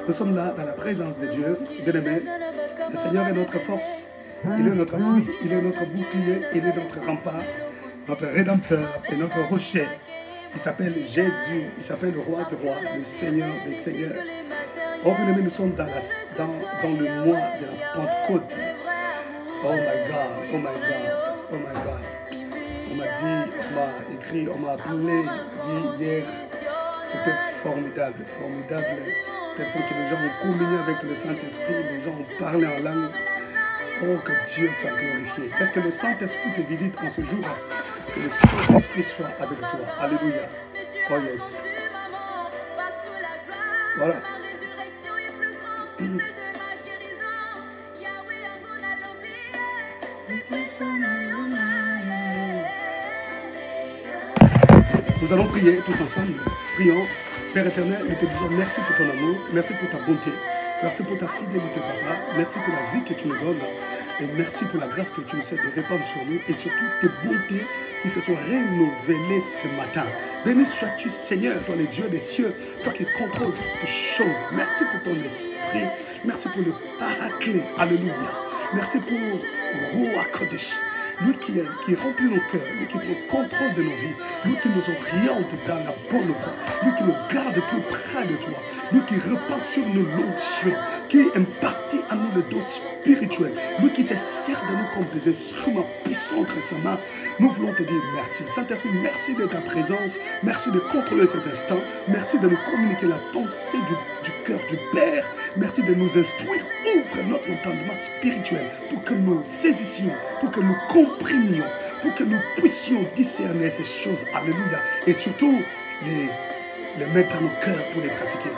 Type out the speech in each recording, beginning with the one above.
Nous sommes là dans la présence de Dieu. Bien-aimés, le Seigneur est notre force, il est notre appui, il est notre bouclier, il est notre rempart, notre rédempteur et notre rocher. Il s'appelle Jésus, il s'appelle le roi des rois, le Seigneur des seigneurs. Oh bien-aimés, nous sommes dans le mois de la Pentecôte. Oh my God, oh my God, oh my God. On m'a dit, on m'a écrit, on m'a appelé, dit hier, c'était formidable, formidable. Tel point que les gens ont communié avec le Saint-Esprit, les gens ont parlé en langue. Oh, que Dieu soit glorifié. Est-ce que le Saint-Esprit te visite en ce jour? Que le Saint-Esprit soit avec toi. Alléluia. Oh yes. Voilà. Nous allons prier tous ensemble. Prions. Père éternel, nous te disons merci pour ton amour, merci pour ta bonté, merci pour ta fidélité, Papa, merci pour la vie que tu nous donnes et merci pour la grâce que tu ne cesses de répandre sur nous et surtout tes bontés qui se sont renouvelées ce matin. Béni sois-tu, Seigneur, toi le Dieu des cieux, toi qui contrôles toutes choses. Merci pour ton esprit, merci pour le paraclet, alléluia. Merci pour Roi Kodesh. Lui qui remplit nos cœurs, lui qui prend contrôle de nos vies, lui qui nous oriente dans la bonne voie, lui qui nous garde plus près de toi, lui qui repart sur nous l'onction, qui impartit à nous le don spirituel, lui qui se sert de nous comme des instruments puissants entre sa main. Nous voulons te dire merci. Saint-Esprit, merci de ta présence, merci de contrôler cet instant, merci de nous communiquer la pensée du cœur du Père, merci de nous instruire. Ouvre notre entendement spirituel pour que nous saisissions, pour que nous comprenions, pour que nous puissions discerner ces choses. Alléluia. Et surtout, les mettre dans nos cœurs pour les pratiquer.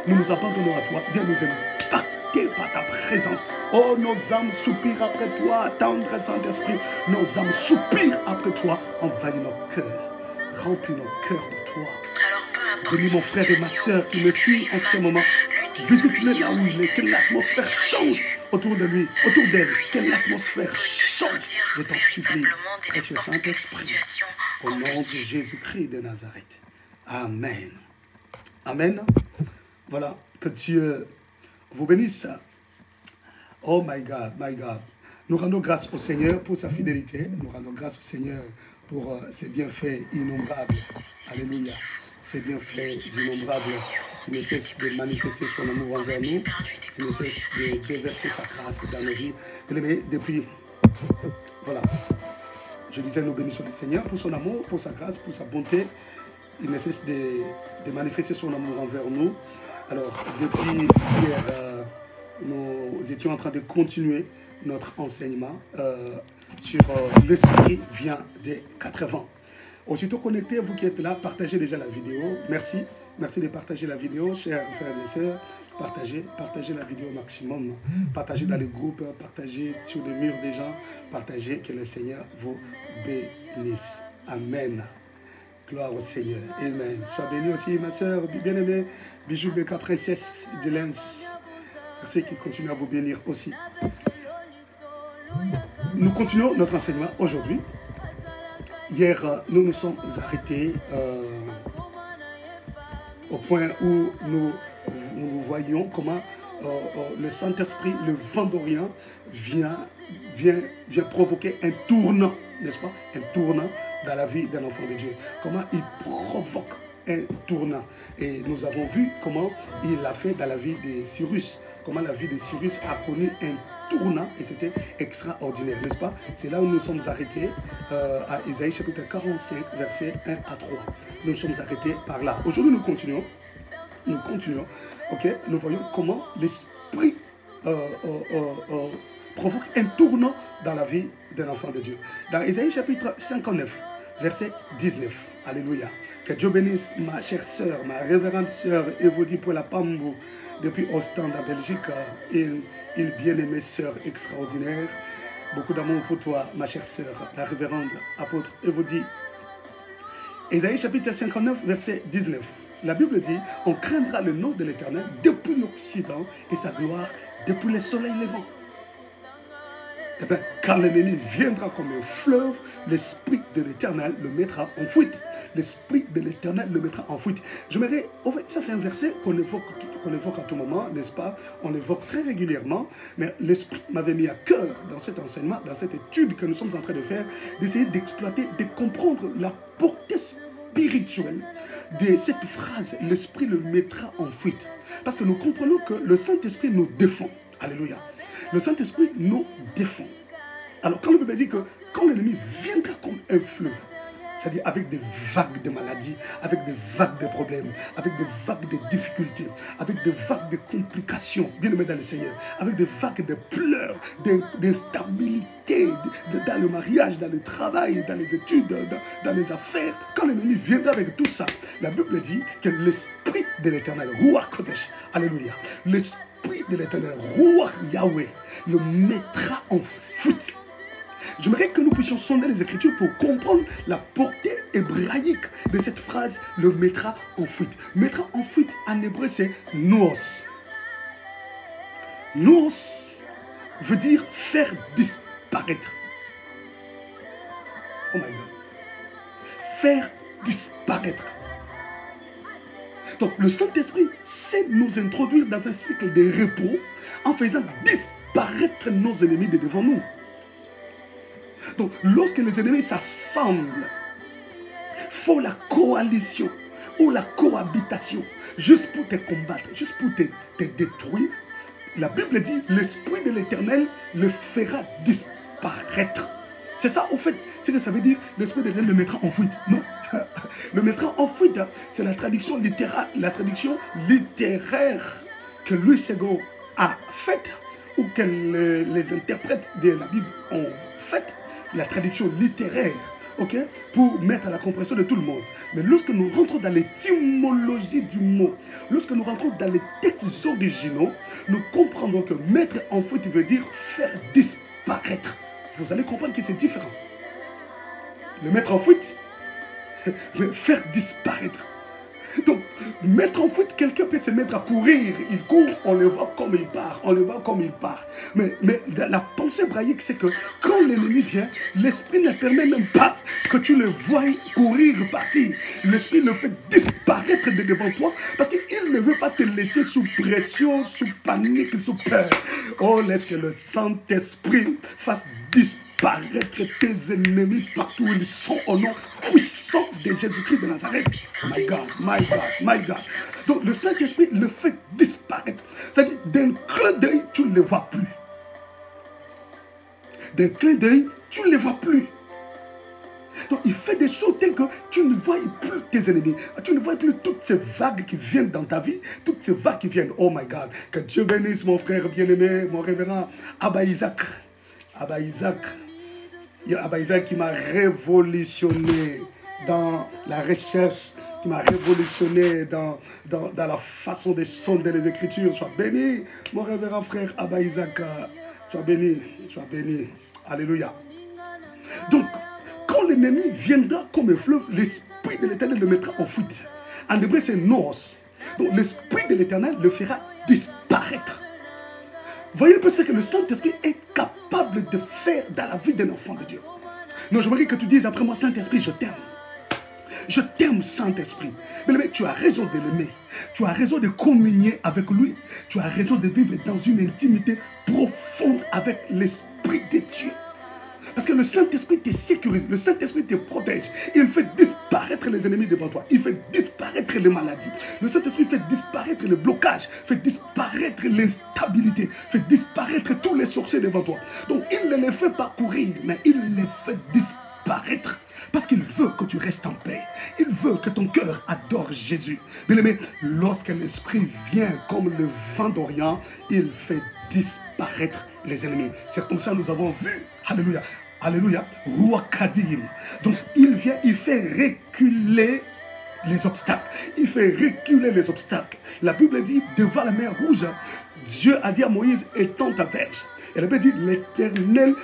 Nous nous abandonnons à toi. Viens nous impacter par ta présence. Oh, nos âmes soupirent après toi, tendre Saint-Esprit. Nos âmes soupirent après toi. Envahis nos cœurs. Remplis nos cœurs de toi. Bénis mon frère et ma soeur qui me suivent en ce moment. Visite-le là où il est, que l'atmosphère change autour de lui, autour d'elle, que l'atmosphère change. Je t'en supplie, précieux Saint-Esprit, au nom de Jésus-Christ de Nazareth. Amen. Amen. Voilà, que Dieu vous bénisse. Oh my God, my God. Nous rendons grâce au Seigneur pour sa fidélité. Nous rendons grâce au Seigneur pour ses bienfaits innombrables. Alléluia. Ses bienfaits innombrables. Il ne cesse de manifester son amour envers nous. Il ne cesse de déverser sa grâce dans nos vies. Depuis, voilà, je disais, nous bénissons le Seigneur pour son amour, pour sa grâce, pour sa bonté. Il ne cesse de manifester son amour envers nous. Alors, depuis hier, nous étions en train de continuer notre enseignement sur l'esprit vient des 80. Aussitôt connecté, vous qui êtes là, partagez déjà la vidéo. Merci. Merci de partager la vidéo, chers frères et sœurs. Partagez la vidéo au maximum. Partagez dans les groupes, partagez sur les murs des gens. Partagez, que le Seigneur vous bénisse. Amen. Gloire au Seigneur. Amen. Sois béni aussi, ma sœur bien-aimée, Bijou Beka, princesse de Lens. Merci qui continue à vous bénir aussi. Nous continuons notre enseignement aujourd'hui. Hier, nous nous sommes arrêtés au point où nous voyons comment le Saint-Esprit, le vent d'Orient, vient provoquer un tournant, n'est-ce pas? Un tournant dans la vie d'un enfant de Dieu. Comment il provoque un tournant. Et nous avons vu comment il l'a fait dans la vie de Cyrus. Comment la vie de Cyrus a connu un tournant et c'était extraordinaire, n'est-ce pas? C'est là où nous sommes arrêtés à Isaïe chapitre 45, versets 1 à 3. Nous sommes arrêtés par là. Aujourd'hui, nous continuons. Ok? Nous voyons comment l'Esprit provoque un tournant dans la vie d'un enfant de Dieu. Dans Isaïe chapitre 59, verset 19. Alléluia. Que Dieu bénisse ma chère sœur, ma révérende sœur Evodie pour la Pambou, depuis Ostende en Belgique, une bien-aimée sœur extraordinaire. Beaucoup d'amour pour toi, ma chère sœur, la révérende apôtre Evodie. Isaïe chapitre 59, verset 19. La Bible dit, on craindra le nom de l'Éternel depuis l'Occident et sa gloire depuis le soleil levant. Eh bien, quand l'ennemi viendra comme un fleuve, l'Esprit de l'Éternel le mettra en fuite. L'Esprit de l'Éternel le mettra en fuite. J'aimerais, ça c'est un verset qu'on évoque qu'on évoque à tout moment, n'est-ce pas? On l'évoque très régulièrement, mais l'Esprit m'avait mis à cœur dans cet enseignement, dans cette étude que nous sommes en train de faire, d'essayer d'exploiter, de comprendre la portée spirituelle de cette phrase, l'Esprit le mettra en fuite. Parce que nous comprenons que le Saint-Esprit nous défend. Alléluia. Le Saint-Esprit nous défend. Alors quand la Bible dit que quand l'ennemi viendra comme un fleuve, c'est-à-dire avec des vagues de maladies, avec des vagues de problèmes, avec des vagues de difficultés, avec des vagues de complications, bien aimé dans le Seigneur, avec des vagues de pleurs, d'instabilité dans le mariage, dans le travail, dans les études, dans les affaires. Quand l'ennemi viendra avec tout ça, la Bible dit que l'Esprit de l'Éternel, Ruach Kodesh, alléluia, l'Esprit de l'Éternel, Ruach Yahweh, le mettra en fuite. J'aimerais que nous puissions sonder les Écritures pour comprendre la portée hébraïque de cette phrase, le mettra en fuite. Mettra en fuite en hébreu, c'est noos. Noos veut dire faire disparaître. Oh my God. Faire disparaître. Donc le Saint-Esprit sait nous introduire dans un cycle de repos en faisant disparaître nos ennemis de devant nous. Donc, lorsque les ennemis s'assemblent, font la coalition ou la cohabitation, juste pour te combattre, juste pour te détruire, la Bible dit, l'Esprit de l'Éternel le fera disparaître. C'est ça, au fait, c'est que ça veut dire, l'Esprit de l'Éternel le mettra en fuite. Non, le mettra en fuite, c'est la traduction littéraire, que Louis II a faite, ou que les interprètes de la Bible ont faite. La traduction littéraire, ok, pour mettre à la compréhension de tout le monde. Mais lorsque nous rentrons dans l'étymologie du mot, lorsque nous rentrons dans les textes originaux, nous comprendrons que mettre en fuite veut dire faire disparaître. Vous allez comprendre que c'est différent. Le mettre en fuite, faire disparaître. Donc, mettre en fuite, quelqu'un peut se mettre à courir. Il court, on le voit comme il part. On le voit comme il part. Mais la pensée hébraïque, c'est que quand l'ennemi vient, l'Esprit ne permet même pas que tu le voies courir, partir. L'Esprit le fait disparaître de devant toi parce qu'il ne veut pas te laisser sous pression, sous panique, sous peur. Oh, laisse que le Saint-Esprit fasse disparaître tes ennemis partout où ils sont au nom puissant de Jésus-Christ de Nazareth. My God, my God, my God. Donc le Saint-Esprit le fait disparaître. C'est-à-dire d'un clin d'œil, tu ne le vois plus. D'un clin d'œil, tu ne les vois plus. Donc il fait des choses telles que tu ne vois plus tes ennemis. Tu ne vois plus toutes ces vagues qui viennent dans ta vie. Toutes ces vagues qui viennent. Oh my God. Que Dieu bénisse mon frère bien-aimé, mon révérend Abba Isaac. Abba Isaac. Abba Isaac qui m'a révolutionné dans la recherche, qui m'a révolutionné dans la façon de sonder les Écritures. Sois béni, mon révérend frère Abba Isaac. Sois béni, sois béni. Alléluia. Donc, quand l'ennemi viendra comme un fleuve, l'Esprit de l'Éternel le mettra en fuite. En hébreu, c'est noos. Donc, l'Esprit de l'Éternel le fera disparaître. Voyez un peu ce que le Saint-Esprit est capable de faire dans la vie d'un enfant de Dieu. Non, j'aimerais que tu dises après moi, Saint-Esprit, je t'aime. Je t'aime, Saint-Esprit. Mais tu as raison de l'aimer. Tu as raison de communier avec lui. Tu as raison de vivre dans une intimité profonde avec l'Esprit de Dieu. Parce que le Saint-Esprit te sécurise, le Saint-Esprit te protège. Il fait disparaître les ennemis devant toi. Il fait disparaître les maladies. Le Saint-Esprit fait disparaître le blocage, fait disparaître l'instabilité, fait disparaître tous les sorciers devant toi. Donc il ne les fait pas courir, mais il les fait disparaître. Parce qu'il veut que tu restes en paix. Il veut que ton cœur adore Jésus. Bien-aimé, lorsque l'Esprit vient comme le vent d'Orient, il fait disparaître les ennemis. C'est comme ça que nous avons vu. Alléluia. Alléluia. Ruach Kadim. Donc il vient, il fait reculer les obstacles. Il fait reculer les obstacles. La Bible dit, devant la mer Rouge, Dieu a dit à Moïse, étends ta verge. Et la Bible dit, l'Éternel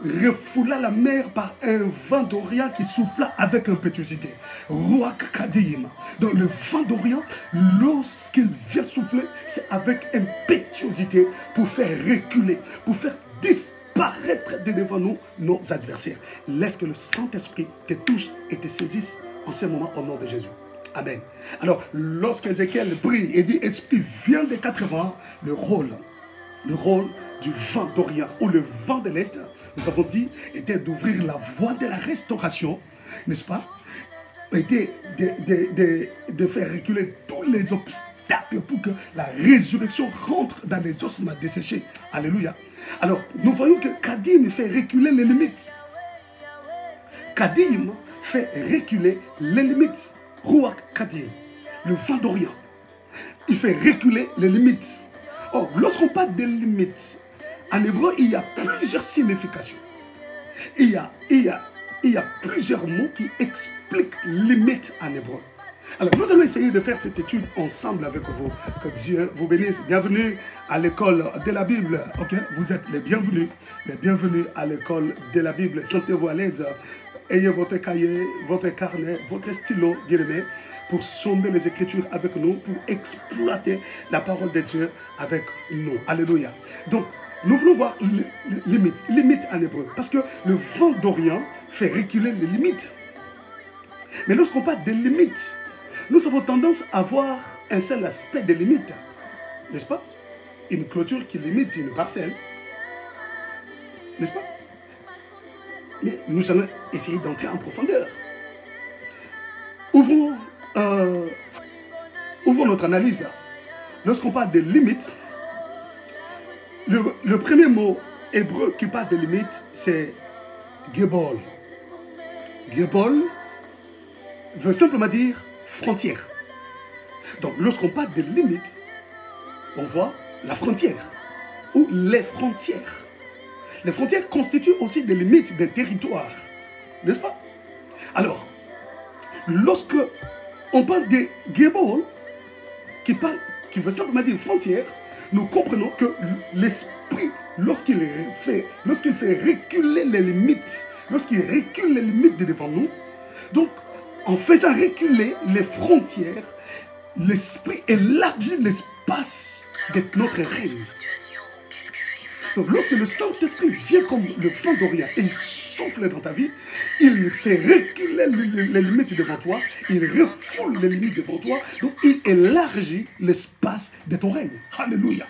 refoula la mer par un vent d'Orient qui souffla avec impétuosité. Ruach Kadim. Donc le vent d'Orient, lorsqu'il vient souffler, c'est avec impétuosité pour faire reculer, pour faire disparaître de devant nous nos adversaires. Laisse que le Saint-Esprit te touche et te saisisse en ce moment au nom de Jésus. Amen. Alors, lorsque Ézéchiel prie et dit « Esprit, viens des 4 vents », le rôle du vent d'Orient ou le vent de l'Est, nous avons dit, était d'ouvrir la voie de la restauration, n'est-ce pas? Était de faire reculer tous les obstacles pour que la résurrection rentre dans les ossements desséchés. Alléluia. Alors, nous voyons que Kadim fait reculer les limites. Kadim fait reculer les limites. Ruach Kadim, le vent d'Orient, il fait reculer les limites. Or, lorsqu'on parle des limites, en hébreu, il y a plusieurs significations. Il y a plusieurs mots qui expliquent limite en hébreu. Alors, nous allons essayer de faire cette étude ensemble avec vous. Que Dieu vous bénisse. Bienvenue à l'école de la Bible. Ok, vous êtes les bienvenus à l'école de la Bible. Sentez-vous à l'aise. Ayez votre cahier, votre carnet, votre stylo, bien-aimé, pour sonder les Écritures avec nous, pour exploiter la parole de Dieu avec nous. Alléluia. Donc, nous voulons voir les limites en hébreu. Parce que le vent d'Orient fait reculer les limites. Mais lorsqu'on parle des limites, nous avons tendance à voir un seul aspect des limites. N'est-ce pas? Une clôture qui limite une parcelle. N'est-ce pas? Mais nous allons essayer d'entrer en profondeur. Ouvrons notre analyse. Lorsqu'on parle de limites, le premier mot hébreu qui parle de limites, c'est Gebol. Gebol veut simplement dire frontière. Donc, lorsqu'on parle de limites, on voit la frontière ou les frontières. Les frontières constituent aussi des limites des territoires, n'est-ce pas? Alors, lorsque on parle de Gebol, qui veut simplement dire frontière, nous comprenons que l'esprit, lorsqu'il fait reculer les limites, lorsqu'il recule les limites de devant nous, donc en faisant reculer les frontières, l'esprit élargit l'espace de notre règne. Donc lorsque le Saint-Esprit vient comme le vent d'Orient et il souffle dans ta vie, il fait reculer les limites devant toi, il refoule les limites devant toi, donc il élargit l'espace de ton règne. Alléluia.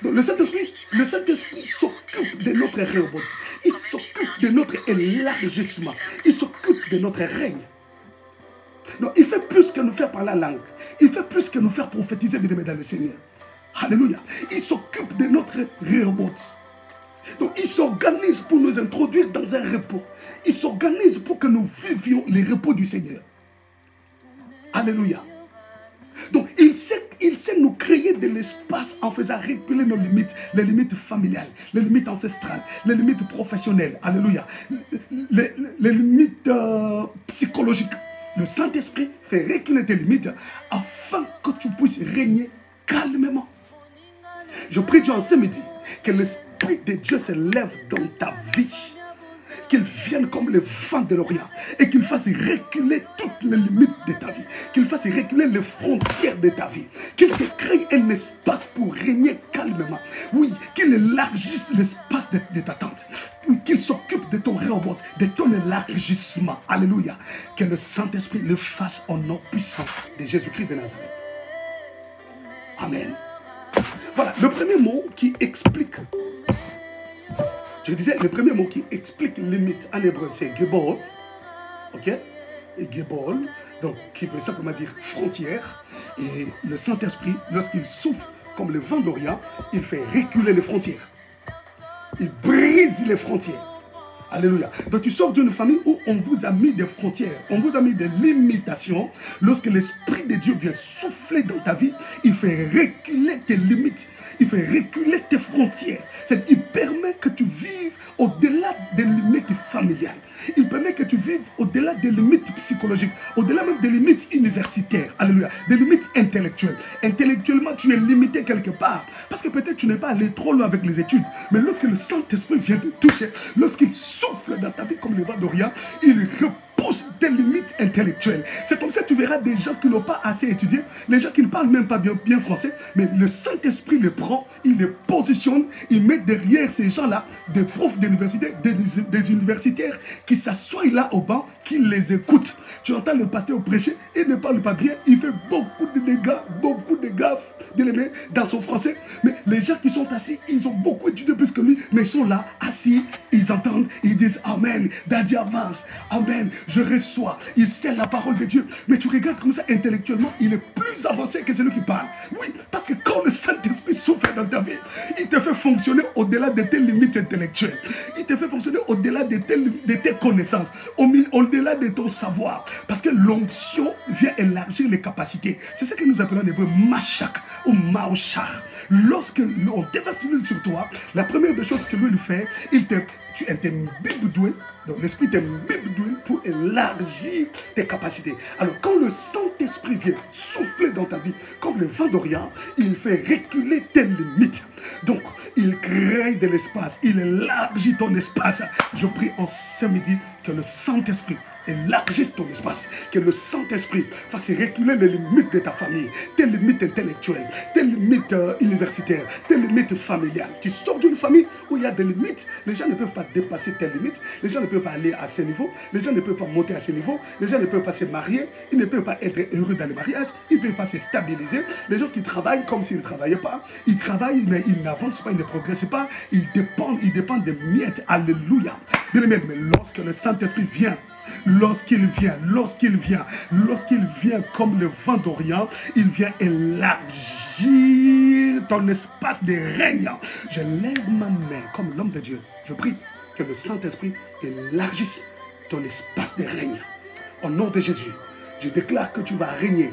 Donc le Saint-Esprit s'occupe de notre réobot, il s'occupe de notre élargissement, il s'occupe de notre règne. Donc il fait plus que nous faire parler la langue, il fait plus que nous faire prophétiser dans le Seigneur. Alléluia. Il s'occupe de notre réobot. Donc il s'organise pour nous introduire dans un repos. Il s'organise pour que nous vivions les repos du Seigneur. Alléluia. Donc il sait nous créer de l'espace en faisant reculer nos limites, les limites familiales, les limites ancestrales, les limites professionnelles. Alléluia. Les limites psychologiques. Le Saint-Esprit fait reculer tes limites afin que tu puisses régner calmement. Je prie Dieu en ce midi que l'Esprit de Dieu se lève dans ta vie, qu'il vienne comme le vent de l'Orient et qu'il fasse reculer toutes les limites de ta vie, qu'il fasse reculer les frontières de ta vie, qu'il te crée un espace pour régner calmement. Oui, qu'il élargisse l'espace de ta tente, qu'il s'occupe de ton réobot, de ton élargissement. Alléluia. Que le Saint-Esprit le fasse au nom puissant de Jésus-Christ de Nazareth. Amen. Voilà, le premier mot qui explique, je disais, le premier mot qui explique limite en hébreu, c'est Gebol, ok? Et Gebol, donc, qui veut simplement dire frontière. Et le Saint-Esprit, lorsqu'il souffle comme le vent d'Orient, il fait reculer les frontières. Il brise les frontières. Alléluia. Donc tu sors d'une famille où on vous a mis des frontières, on vous a mis des limitations. Lorsque l'Esprit de Dieu vient souffler dans ta vie, il fait reculer tes limites, il fait reculer tes frontières. Il permet que tu vives au-delà des limites familiales. Il permet que tu vives au-delà des limites psychologiques, au-delà même des limites universitaires. Alléluia. Des limites intellectuelles. Intellectuellement, tu es limité quelque part. Parce que peut-être tu n'es pas allé trop loin avec les études. Mais lorsque le Saint-Esprit vient te toucher, lorsqu'il souffle dans ta vie comme le vent d'Orient, il repose pousse tes limites intellectuelles. C'est comme ça que tu verras des gens qui n'ont pas assez étudié, les gens qui ne parlent même pas bien français, mais le Saint-Esprit les prend, il les positionne, il met derrière ces gens-là des profs d'université, des universitaires qui s'assoient là au banc, qui les écoutent. Tu entends le pasteur prêcher, il ne parle pas bien, il fait beaucoup de dégâts, beaucoup de gaffes, bien aimé, dans son français. Mais les gens qui sont assis, ils ont beaucoup étudié plus que lui, mais ils sont là, assis, ils entendent, ils disent Amen, Daddy avance, Amen, je reçois, il sait la parole de Dieu. Mais tu regardes comme ça intellectuellement, il est plus avancé que celui qui parle. Oui, parce que quand le Saint-Esprit souffle dans ta vie, il te fait fonctionner au-delà de tes limites intellectuelles. Il te fait fonctionner au-delà de tes connaissances, au-delà de ton savoir. Parce que l'onction vient élargir les capacités. C'est ce que nous appelons en hébreu Mashak ou Maoshach. Lorsque on déverse l'huile sur toi, la première des choses que lui fait, tu es bibdoué, donc l'esprit t'embibdoué pour élargir tes capacités. Alors quand le Saint-Esprit vient souffler dans ta vie, comme le vent d'Orient, il fait reculer tes limites. Donc il crée de l'espace, il élargit ton espace. Je prie en ce midi que le Saint-Esprit élargisse ton espace, que le Saint-Esprit fasse reculer les limites de ta famille, tes limites intellectuelles, tes limites universitaires, tes limites familiales. Tu sors d'une famille où il y a des limites, les gens ne peuvent pas dépasser tes limites, les gens ne peuvent pas aller à ce niveau, les gens ne peuvent pas monter à ce niveau, les gens ne peuvent pas se marier, ils ne peuvent pas être heureux dans le mariage, ils ne peuvent pas se stabiliser. Les gens qui travaillent comme s'ils ne travaillaient pas, ils travaillent mais ils n'avancent pas, ils ne progressent pas, ils dépendent des miettes. Alléluia. Bien aimé, mais lorsque le Saint-Esprit vient, lorsqu'il vient comme le vent d'Orient, il vient élargir ton espace de règne. Je lève ma main comme l'homme de Dieu. Je prie que le Saint-Esprit élargisse ton espace de règne. Au nom de Jésus, je déclare que tu vas régner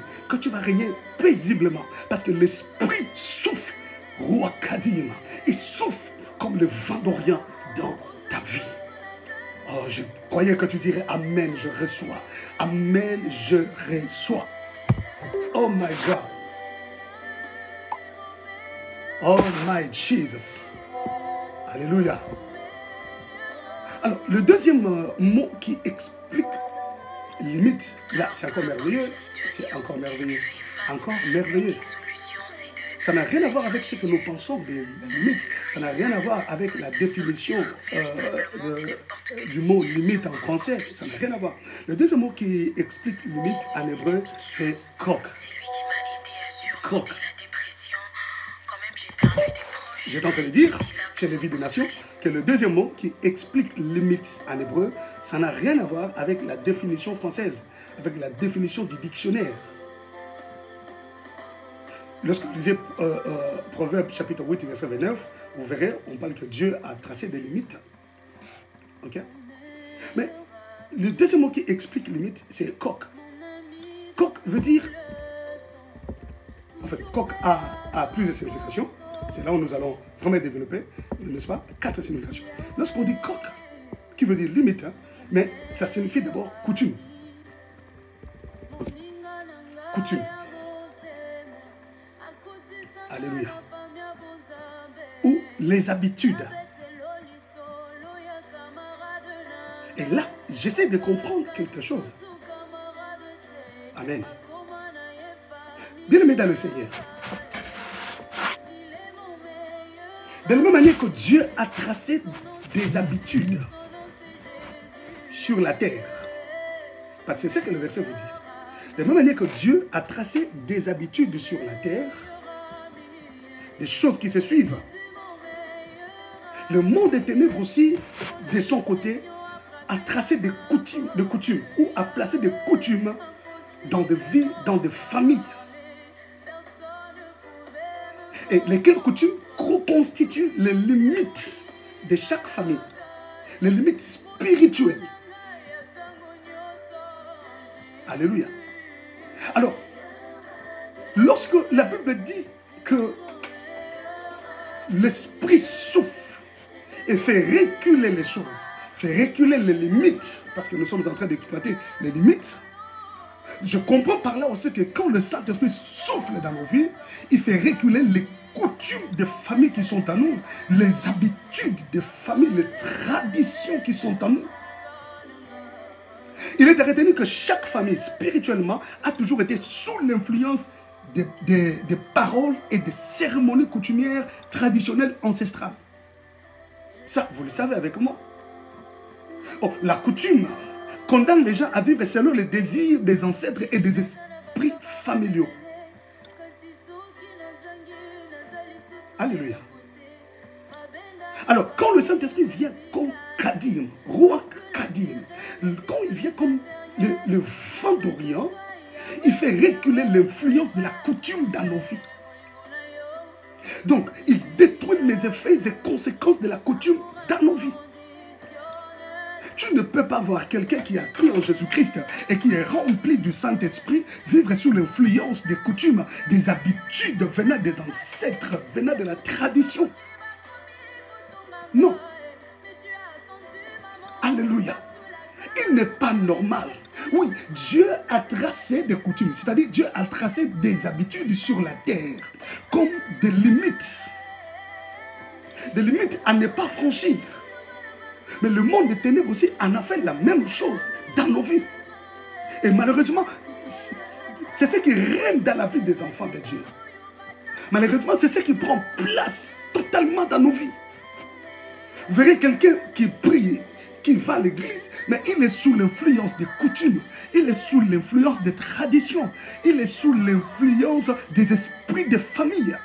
paisiblement, parce que l'Esprit souffle, Roi Kadim, il souffle comme le vent d'Orient dans ta vie. Oh, je croyais que tu dirais Amen, je reçois. Amen, je reçois. Oh my God. Oh my Jesus. Alléluia. Alors, le deuxième mot qui explique limite, là, c'est encore merveilleux. C'est encore merveilleux. Encore merveilleux. Ça n'a rien à voir avec ce que nous pensons des limites. Ça n'a rien à voir avec la définition du mot limite en français. Ça n'a rien à voir. Le deuxième mot qui explique limite en hébreu, c'est kok. Kok. J'étais en train de dire, chez les vies des nations, que le deuxième mot qui explique limite en hébreu, ça n'a rien à voir avec la définition française, avec la définition du dictionnaire. Lorsque vous lisez Proverbe chapitre 8, verset 29, vous verrez, on parle que Dieu a tracé des limites. Ok? Mais le deuxième mot qui explique limite, c'est kok. Kok veut dire... En fait, kok a plusieurs significations. C'est là où nous allons vraiment développer, n'est-ce pas? 4 significations. Lorsqu'on dit kok, qui veut dire limite, hein, mais ça signifie d'abord coutume. Coutume. Alléluia. Ou les habitudes. Et là, j'essaie de comprendre quelque chose. Amen. Bien-aimé dans le Seigneur. De la même manière que Dieu a tracé des habitudes sur la terre. Parce que c'est ce que le verset vous dit. De la même manière que Dieu a tracé des habitudes sur la terre, des choses qui se suivent. Le monde des ténèbres aussi, de son côté, a tracé des coutumes ou a placé des coutumes dans des vies, dans des familles. Et lesquelles coutumes constituent les limites de chaque famille, les limites spirituelles. Alléluia. Alors, lorsque la Bible dit que l'Esprit souffle et fait reculer les choses, fait reculer les limites, parce que nous sommes en train d'exploiter les limites, je comprends par là aussi que quand le Saint-Esprit souffle dans nos vies, il fait reculer les coutumes des familles qui sont en nous, les habitudes des familles, les traditions qui sont en nous. Il est à retenir que chaque famille, spirituellement, a toujours été sous l'influence des paroles et des cérémonies coutumières traditionnelles ancestrales. Ça, vous le savez avec moi. Oh, la coutume condamne les gens à vivre selon les désirs des ancêtres et des esprits familiaux. Alléluia. Alors, quand le Saint-Esprit vient comme Kadim, Roi Kadim, quand il vient comme le vent d'Orient, il fait reculer l'influence de la coutume dans nos vies. Donc, il détruit les effets et conséquences de la coutume dans nos vies. Tu ne peux pas voir quelqu'un qui a cru en Jésus-Christ et qui est rempli du Saint-Esprit vivre sous l'influence des coutumes, des habitudes venant des ancêtres, venant de la tradition. Non. Alléluia. Il n'est pas normal. Oui, Dieu a tracé des coutumes, c'est-à-dire Dieu a tracé des habitudes sur la terre comme des limites. Des limites à ne pas franchir. Mais le monde des ténèbres aussi en a fait la même chose dans nos vies. Et malheureusement, c'est ce qui règne dans la vie des enfants de Dieu. Malheureusement, c'est ce qui prend place totalement dans nos vies. Vous verrez quelqu'un qui prie, qui va à l'église, mais il est sous l'influence des coutumes, il est sous l'influence des traditions, il est sous l'influence des esprits de famille.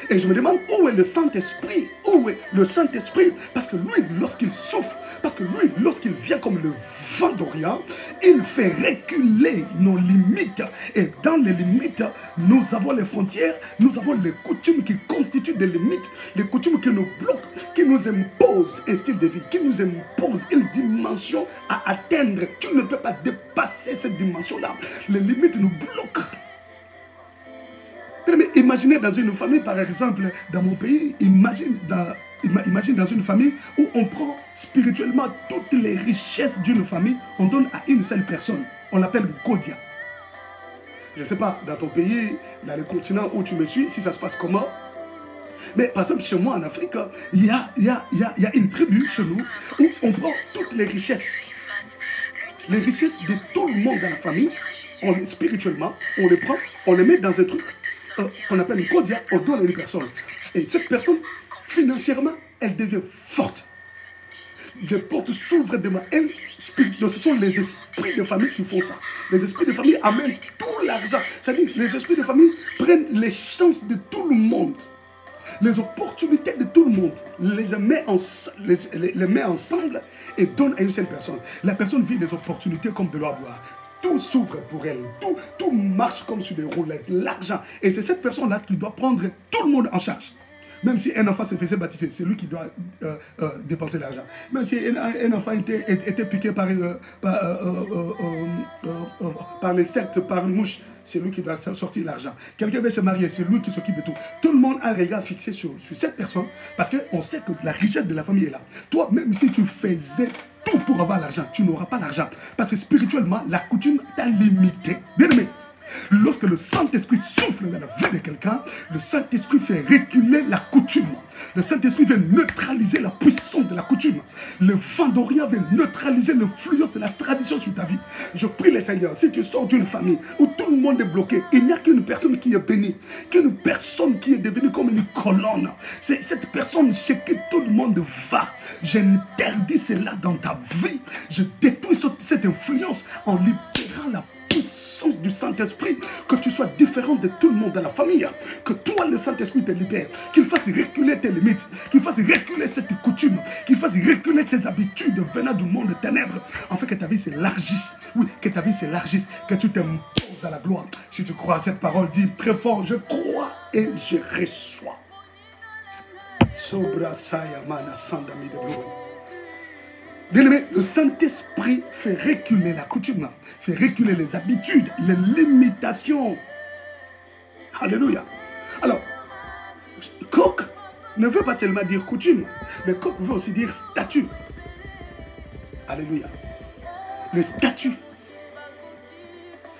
Et je me demande où est le Saint-Esprit? Où est le Saint-Esprit? Parce que lui, lorsqu'il souffle, parce que lui, lorsqu'il vient comme le vent d'Orient, il fait reculer nos limites. Et dans les limites, nous avons les frontières, nous avons les coutumes qui constituent des limites, les coutumes qui nous bloquent, qui nous imposent un style de vie, qui nous imposent une dimension à atteindre. Tu ne peux pas dépasser cette dimension-là. Les limites nous bloquent. Mais imaginez dans une famille, par exemple, dans mon pays, imagine dans une famille où on prend spirituellement toutes les richesses d'une famille, on donne à une seule personne. On l'appelle Godia. Je ne sais pas, dans ton pays, dans le continent où tu me suis, si ça se passe comment. Mais par exemple, chez moi en Afrique, il y a une tribu chez nous où on prend toutes les richesses. Les richesses de tout le monde dans la famille, spirituellement, on les prend, on les met dans un truc qu'on appelle une Godia, on donne à une personne. Et cette personne, financièrement, elle devient forte. Les portes s'ouvrent devant elle. Donc ce sont les esprits de famille qui font ça. Les esprits de famille amènent tout l'argent. C'est-à-dire, les esprits de famille prennent les chances de tout le monde. Les opportunités de tout le monde, les met ensemble et donnent à une seule personne. La personne vit des opportunités comme de l'eau à boire. Tout s'ouvre pour elle, tout marche comme sur des roulettes, l'argent. Et c'est cette personne-là qui doit prendre tout le monde en charge. Même si un enfant se faisait baptiser, c'est lui qui doit dépenser l'argent. Même si un enfant était piqué par les sectes, par une mouche, c'est lui qui doit sortir l'argent. Quelqu'un veut se marier, c'est lui qui s'occupe de tout. Tout le monde a un regard fixé sur cette personne parce qu'on sait que la richesse de la famille est là. Toi, même si tu faisais tout pour avoir l'argent, tu n'auras pas l'argent. Parce que spirituellement, la coutume t'a limité. Bien aimé, lorsque le Saint-Esprit souffle dans la vie de quelqu'un, le Saint-Esprit fait reculer la coutume. Le Saint-Esprit vient neutraliser la puissance de la coutume. Le vent d'Orient vient neutraliser l'influence de la tradition sur ta vie. Je prie le Seigneur, si tu sors d'une famille où tout le monde est bloqué, il n'y a qu'une personne qui est bénie, qu'une personne qui est devenue comme une colonne. C'est cette personne chez qui tout le monde va. J'interdis cela dans ta vie. Je détruis cette influence en libérant la puissance du Saint-Esprit, que tu sois différent de tout le monde dans la famille, que toi le Saint-Esprit te libère, qu'il fasse reculer tes limites, qu'il fasse reculer cette coutume, qu'il fasse reculer ces habitudes venant du monde des ténèbres, afin que ta vie s'élargisse, oui, que ta vie s'élargisse, que tu t'imposes à la gloire. Si tu crois à cette parole, dis très fort, je crois et je reçois. Sobra Sayamana Sandami de gloire. Bien-aimé, le Saint-Esprit fait reculer la coutume, fait reculer les habitudes, les limitations. Alléluia. Alors, coq ne veut pas seulement dire coutume, mais coq veut aussi dire statut. Alléluia. Le statut,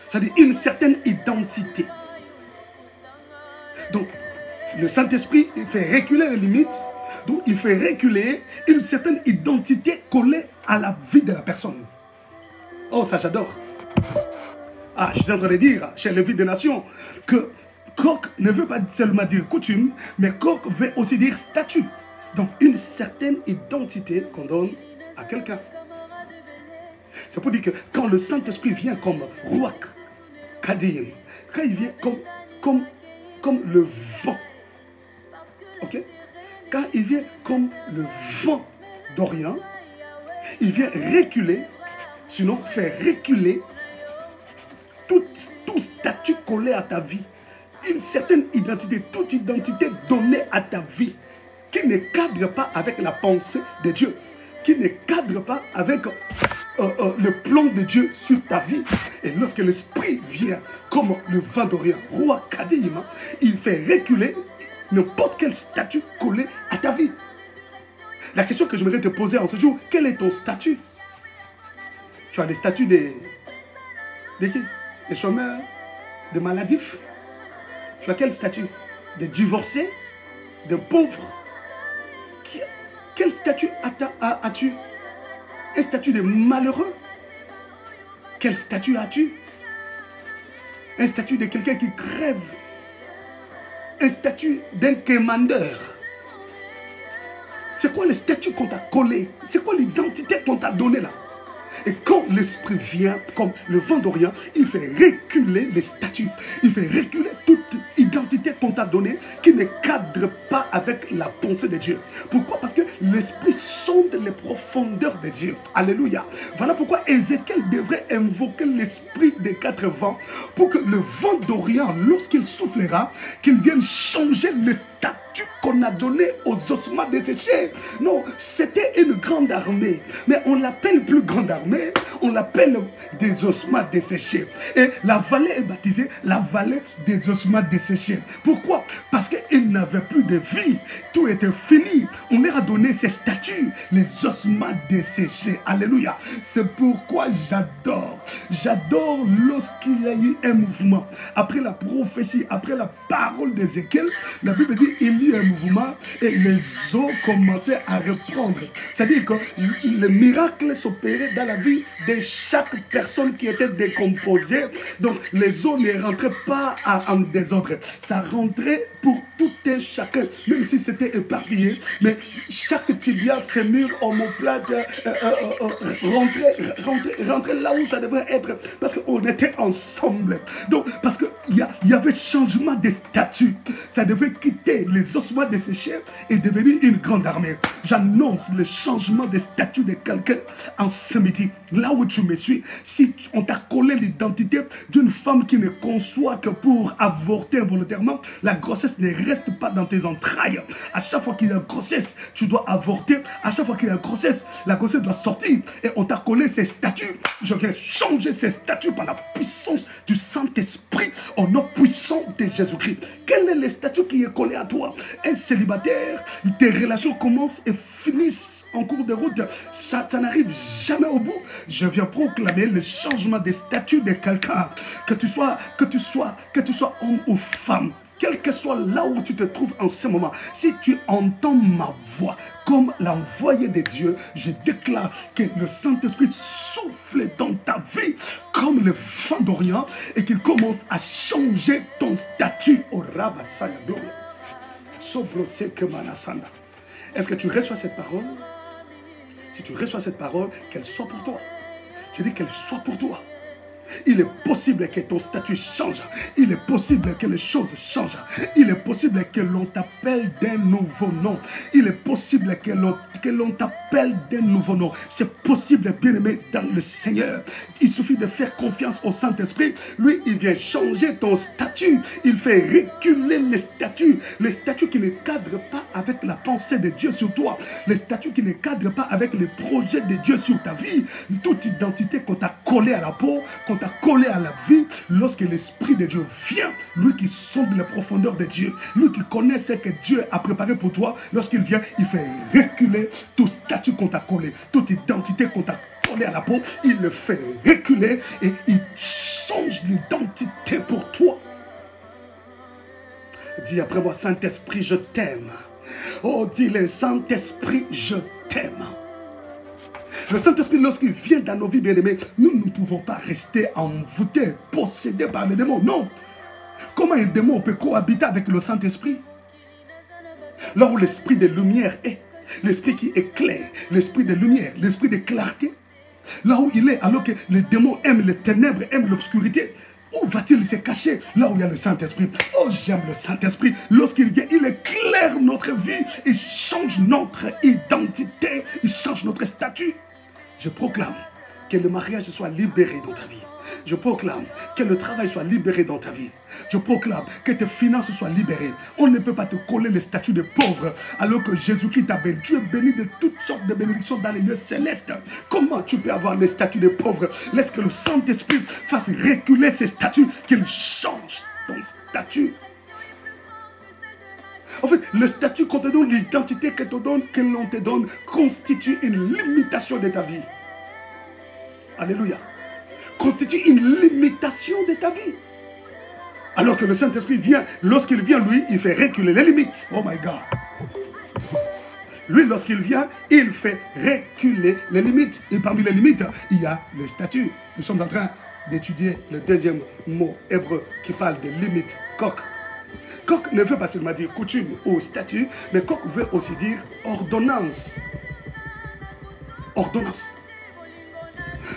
c'est-à-dire une certaine identité. Donc, le Saint-Esprit fait reculer les limites. Donc, il fait reculer une certaine identité collée à la vie de la personne. Oh, ça j'adore. Ah, je suis en train de dire, chez les villes des nations, que coq ne veut pas seulement dire coutume, mais coq veut aussi dire statut. Donc, une certaine identité qu'on donne à quelqu'un. C'est pour dire que quand le Saint-Esprit vient comme Ruach Kadim, quand il vient comme le vent, ok? Quand il vient comme le vent d'Orient, il vient reculer, sinon faire reculer tout statut collé à ta vie, une certaine identité, toute identité donnée à ta vie, qui ne cadre pas avec la pensée de Dieu, qui ne cadre pas avec le plan de Dieu sur ta vie. Et lorsque l'Esprit vient comme le vent d'Orient, Roi Kadim, il fait reculer n'importe quel statut collé à ta vie. La question que j'aimerais te poser en ce jour, quel est ton statut? Tu as des statuts de qui? Des chômeurs, des maladifs. Tu as quel statut? Des divorcés, des pauvres. Quel statut as-tu? Un statut de malheureux? Quel statut as-tu? Un statut de quelqu'un qui crève? Un statut d'un commandeur? C'est quoi le statut qu'on t'a collé? C'est quoi l'identité qu'on t'a donnée là? Et quand l'Esprit vient, comme le vent d'Orient, il fait reculer les statuts. Il fait reculer toute identité qu'on t'a donnée qui ne cadre pas avec la pensée de Dieu. Pourquoi? Parce que l'Esprit sonde les profondeurs de Dieu. Alléluia. Voilà pourquoi Ézéchiel devrait invoquer l'Esprit des quatre vents pour que le vent d'Orient, lorsqu'il soufflera, qu'il vienne changer les statuts qu'on a donné aux ossements desséchés. Non, c'était une grande armée, mais on l'appelle plus grande armée, on l'appelle des ossements desséchés. Et la vallée est baptisée la vallée des ossements desséchés. Pourquoi? Parce qu'ils n'avaient plus de vie, tout était fini. On leur a donné ces statuts, les ossements desséchés. Alléluia. C'est pourquoi j'adore lorsqu'il y a eu un mouvement. Après la prophétie, après la parole d'Ézéchiel, la Bible dit il y a eu un mouvement et les eaux commençaient à reprendre. C'est-à-dire que le miracle s'opérait dans la vie de chaque personne qui était décomposée. Donc les eaux ne rentraient pas en désordre. Ça rentrait pour tout un chacun, même si c'était éparpillé. Mais chaque tibia, fémur, omoplate rentrait là où ça devrait être. Parce qu'on était ensemble. Donc, parce qu'il y avait changement de statut. Ça devait quitter les ossements desséchés et devenir une grande armée. J'annonce le changement de statut de quelqu'un en ce midi. Là où tu me suis, si on t'a collé l'identité d'une femme qui ne conçoit que pour avorter involontairement, la grossesse ne reste pas dans tes entrailles. À chaque fois qu'il y a une grossesse, tu dois avorter. À chaque fois qu'il y a une grossesse, la grossesse doit sortir. Et on t'a collé ces statuts. Je viens changer ces statuts par la puissance du Saint-Esprit au nom puissant de Jésus-Christ. Quel est le statut qui est collé à toi? Un célibataire, tes relations commencent et finissent en cours de route. Ça n'arrive jamais au bout. Je viens proclamer le changement des statuts de quelqu'un. Que tu sois homme ou femme. Quel que soit là où tu te trouves en ce moment, si tu entends ma voix comme l'envoyé de Dieu, je déclare que le Saint-Esprit souffle dans ta vie comme le vent d'Orient et qu'il commence à changer ton statut. Est-ce que tu reçois cette parole? Si tu reçois cette parole, qu'elle soit pour toi. Je dis qu'elle soit pour toi. Il est possible que ton statut change. Il est possible que les choses changent. Il est possible que l'on t'appelle d'un nouveau nom. Il est possible que l'on t'appelle d'un nouveau nom. C'est possible, bien-aimé, dans le Seigneur. Il suffit de faire confiance au Saint-Esprit. Lui, il vient changer ton statut. Il fait reculer les statuts. Les statuts qui ne cadrent pas avec la pensée de Dieu sur toi. Les statuts qui ne cadrent pas avec les projets de Dieu sur ta vie. Toute identité qu'on t'a collée à la peau, qu'on t'a collé à la vie, lorsque l'Esprit de Dieu vient, lui qui sonde les profondeurs de Dieu, lui qui connaît ce que Dieu a préparé pour toi, lorsqu'il vient, il fait reculer tout statut qu'on t'a collé, toute identité qu'on t'a collé à la peau, il le fait reculer et il change l'identité pour toi. Dis après moi, Saint-Esprit, je t'aime. Oh, dis-le, Saint-Esprit, je t'aime. Le Saint-Esprit, lorsqu'il vient dans nos vies, bien-aimés, nous ne pouvons pas rester envoûtés, possédés par les démons. Non. Comment un démon peut cohabiter avec le Saint-Esprit? Là où l'esprit de lumière est, l'esprit qui éclaire, l'esprit de lumière, l'esprit de clarté, là où il est, alors que les démons aiment les ténèbres, aiment l'obscurité, où va-t-il se cacher? Là où il y a le Saint-Esprit. Oh, j'aime le Saint-Esprit. Lorsqu'il vient, il éclaire notre vie, il change notre identité, il change notre statut. Je proclame que le mariage soit libéré dans ta vie. Je proclame que le travail soit libéré dans ta vie. Je proclame que tes finances soient libérées. On ne peut pas te coller le statut de pauvre alors que Jésus-Christ t'a béni. Tu es béni de toutes sortes de bénédictions dans les lieux célestes. Comment tu peux avoir le statut de pauvre? Laisse que le Saint-Esprit fasse reculer ces statuts, qu'il change ton statut. En fait, le statut qu'on te donne, l'identité que l'on te donne, constitue une limitation de ta vie. Alléluia. Constitue une limitation de ta vie. Alors que le Saint-Esprit vient, lorsqu'il vient, lui, il fait reculer les limites. Oh my God. Lui, lorsqu'il vient, il fait reculer les limites. Et parmi les limites, il y a le statut. Nous sommes en train d'étudier le deuxième mot hébreu qui parle de limites. Kok. Kok ne veut pas seulement dire coutume ou statut, mais kok veut aussi dire ordonnance. Ordonnance.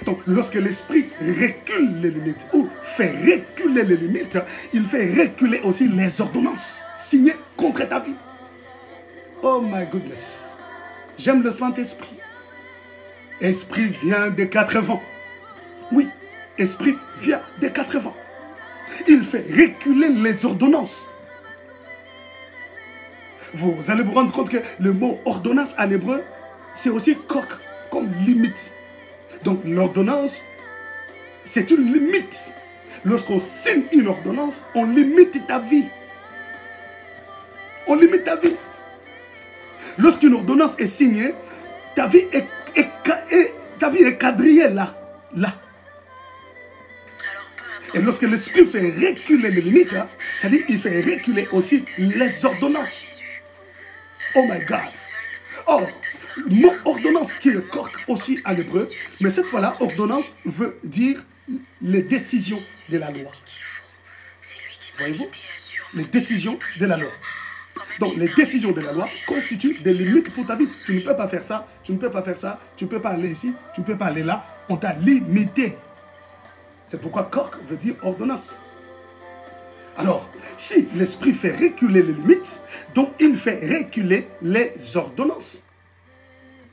Donc, lorsque l'esprit recule les limites ou fait reculer les limites, il fait reculer aussi les ordonnances signées contre ta vie. Oh my goodness. J'aime le Saint-Esprit. Esprit vient des quatre vents. Oui, esprit vient des quatre vents. Il fait reculer les ordonnances. Vous allez vous rendre compte que le mot ordonnance en hébreu, c'est aussi kok, comme limite. Donc l'ordonnance, c'est une limite. Lorsqu'on signe une ordonnance, on limite ta vie. On limite ta vie. Lorsqu'une ordonnance est signée, ta vie est quadrillée là. Et lorsque l'esprit fait reculer les limites, c'est-à-dire qu'il fait reculer aussi les ordonnances. Oh my God. Or, le mot ordonnance qui est kok aussi en hébreu, mais cette fois-là, ordonnance veut dire les décisions de la loi. Voyez-vous? Les décisions de la loi. Donc, les décisions de la loi constituent des limites pour ta vie. Tu ne peux pas faire ça, tu ne peux pas faire ça, tu ne peux pas aller ici, tu ne peux pas aller là. On t'a limité. C'est pourquoi kok veut dire ordonnance. Alors, si l'esprit fait reculer les limites, donc il fait reculer les ordonnances.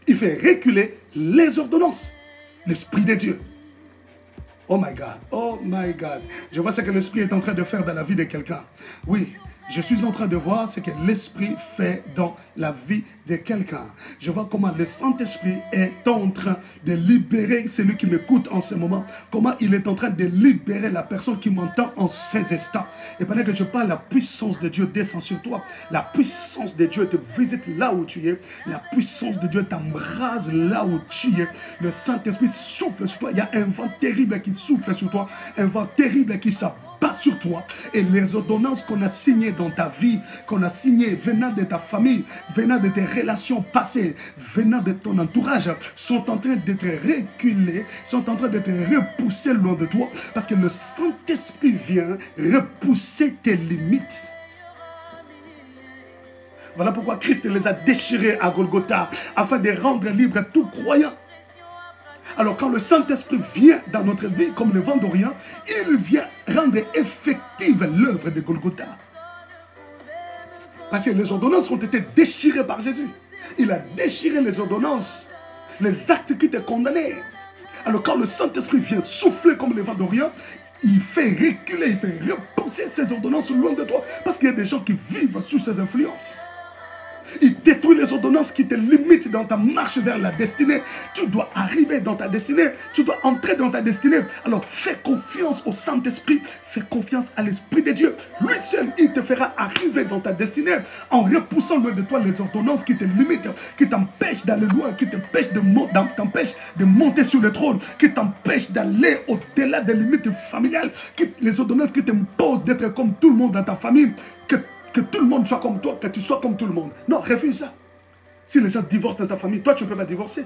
Il fait reculer les ordonnances. L'Esprit de Dieu. Oh my God. Oh my God. Je vois ce que l'Esprit est en train de faire dans la vie de quelqu'un. Oui. Je suis en train de voir ce que l'Esprit fait dans la vie de quelqu'un. Je vois comment le Saint-Esprit est en train de libérer celui qui m'écoute en ce moment. Comment il est en train de libérer la personne qui m'entend en ces instants. Et pendant que je parle, la puissance de Dieu descend sur toi. La puissance de Dieu te visite là où tu es. La puissance de Dieu t'embrase là où tu es. Le Saint-Esprit souffle sur toi. Il y a un vent terrible qui souffle sur toi. Un vent terrible qui s'abat sur toi. Et les ordonnances qu'on a signées dans ta vie, qu'on a signées venant de ta famille, venant de tes relations passées, venant de ton entourage, sont en train d'être reculées, sont en train d'être repoussées loin de toi, parce que le Saint-Esprit vient repousser tes limites. Voilà pourquoi Christ les a déchirés à Golgotha, afin de rendre libre tout croyant. Alors quand le Saint-Esprit vient dans notre vie comme le vent d'Orient, il vient rendre effective l'œuvre de Golgotha. Parce que les ordonnances ont été déchirées par Jésus. Il a déchiré les ordonnances, les actes qui étaient condamnés. Alors quand le Saint-Esprit vient souffler comme le vent d'Orient, il fait reculer, il fait repousser ces ordonnances loin de toi. Parce qu'il y a des gens qui vivent sous ces influences. Il détruit les ordonnances qui te limitent dans ta marche vers la destinée. Tu dois arriver dans ta destinée. Tu dois entrer dans ta destinée. Alors fais confiance au Saint-Esprit. Fais confiance à l'Esprit de Dieu. Lui seul, il te fera arriver dans ta destinée en repoussant loin de toi les ordonnances qui te limitent, qui t'empêchent d'aller loin, qui t'empêchent de monter sur le trône, qui t'empêchent d'aller au-delà des limites familiales, les ordonnances qui t'imposent d'être comme tout le monde dans ta famille, que tout le monde soit comme toi, que tu sois comme tout le monde. Non, refuse ça. Si les gens divorcent dans ta famille, toi, tu ne peux pas divorcer.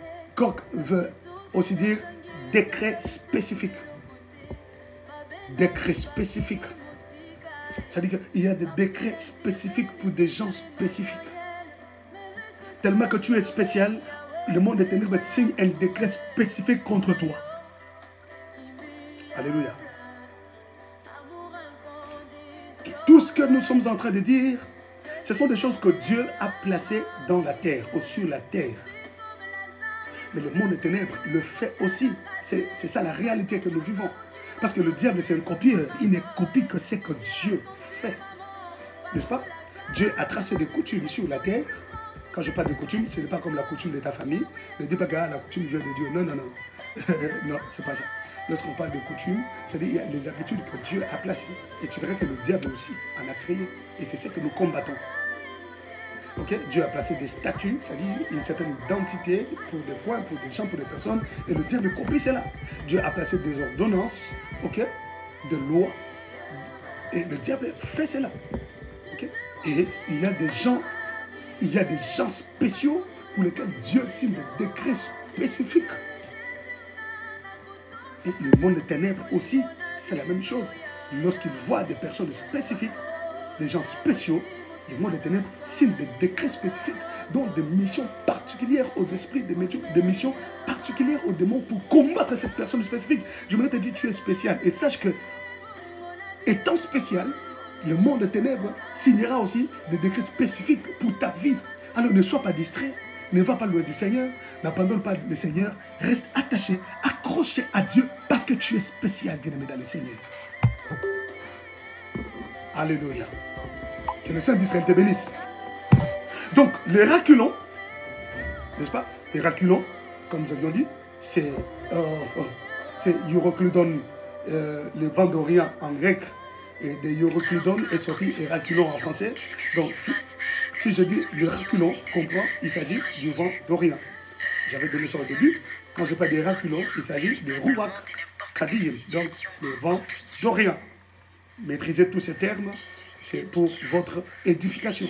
Coq veut aussi dire décret spécifique. Décret spécifique. C'est-à-dire qu'il y a des décrets spécifiques pour des gens spécifiques. Tellement que tu es spécial, le monde des ténèbres signe un décret spécifique contre toi. Alléluia. Tout ce que nous sommes en train de dire, ce sont des choses que Dieu a placées dans la terre, ou sur la terre. Mais le monde des ténèbres le fait aussi. C'est ça la réalité que nous vivons. Parce que le diable, c'est un copieur. Il ne copie que ce que Dieu fait. N'est-ce pas? Dieu a tracé des coutumes sur la terre. Quand je parle de coutumes, ce n'est pas comme la coutume de ta famille. Ne dis pas que la coutume vient de Dieu. Non, non, non. Non, c'est pas ça. Lorsqu'on parle de coutumes, c'est-à-dire qu'il y a les habitudes que Dieu a placées. Et tu verras que le diable aussi en a créé. Et c'est ce que nous combattons. Okay? Dieu a placé des statuts, c'est-à-dire une certaine identité pour des points, pour des gens, pour des personnes. Et le diable copie cela. Dieu a placé des ordonnances, okay, de lois. Et le diable fait cela. Okay? Et il y a des gens spéciaux pour lesquels Dieu signe des décrets spécifiques. Et le monde des ténèbres aussi fait la même chose. Lorsqu'il voit des personnes spécifiques, des gens spéciaux, le monde des ténèbres signe des décrets spécifiques, dont des missions particulières aux esprits, des missions particulières aux démons pour combattre cette personne spécifique. Je voudrais te dire, tu es spécial. Et sache que, étant spécial, le monde des ténèbres signera aussi des décrets spécifiques pour ta vie. Alors ne sois pas distrait, ne va pas loin du Seigneur, n'abandonne pas le Seigneur, reste attaché, accroché à Dieu parce que tu es spécial, bien-aimé dans le Seigneur. Alléluia. Que le Saint d'Israël te bénisse. Donc, les raculons, n'est-ce pas? Les raculons, comme nous avions dit, c'est Euroclydon, le vent d'Orient en grec, et de Euroclydon est sorti Héraculon en français. Donc, si je dis le raculon, comprends, il s'agit du vent d'Orient. J'avais donné ça au début. Quand je parle des raculons, il s'agit de Ruach Kadiyim, donc le vent d'Orient. Maîtrisez tous ces termes, c'est pour votre édification.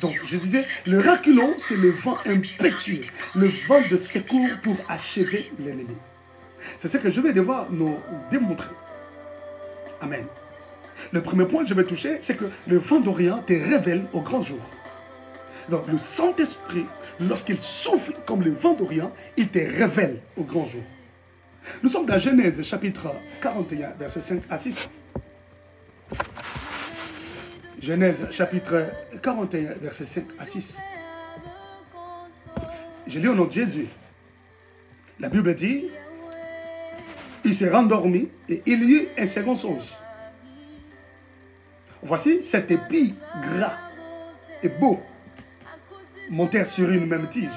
Donc, je disais, le raculon, c'est le vent impétueux, le vent de secours pour achever l'ennemi. C'est ce que je vais devoir nous démontrer. Amen. Le premier point que je vais toucher, c'est que le vent d'Orient te révèle au grand jour. Donc, le Saint-Esprit, lorsqu'il souffle comme le vent d'Orient, il te révèle au grand jour. Nous sommes dans Genèse, chapitre 41, versets 5 à 6. Genèse, chapitre 41, versets 5 à 6. Je lis au nom de Jésus. La Bible dit, il s'est rendormi et il y eut un second songe. Voici cet épi gras et beau montèrent sur une même tige.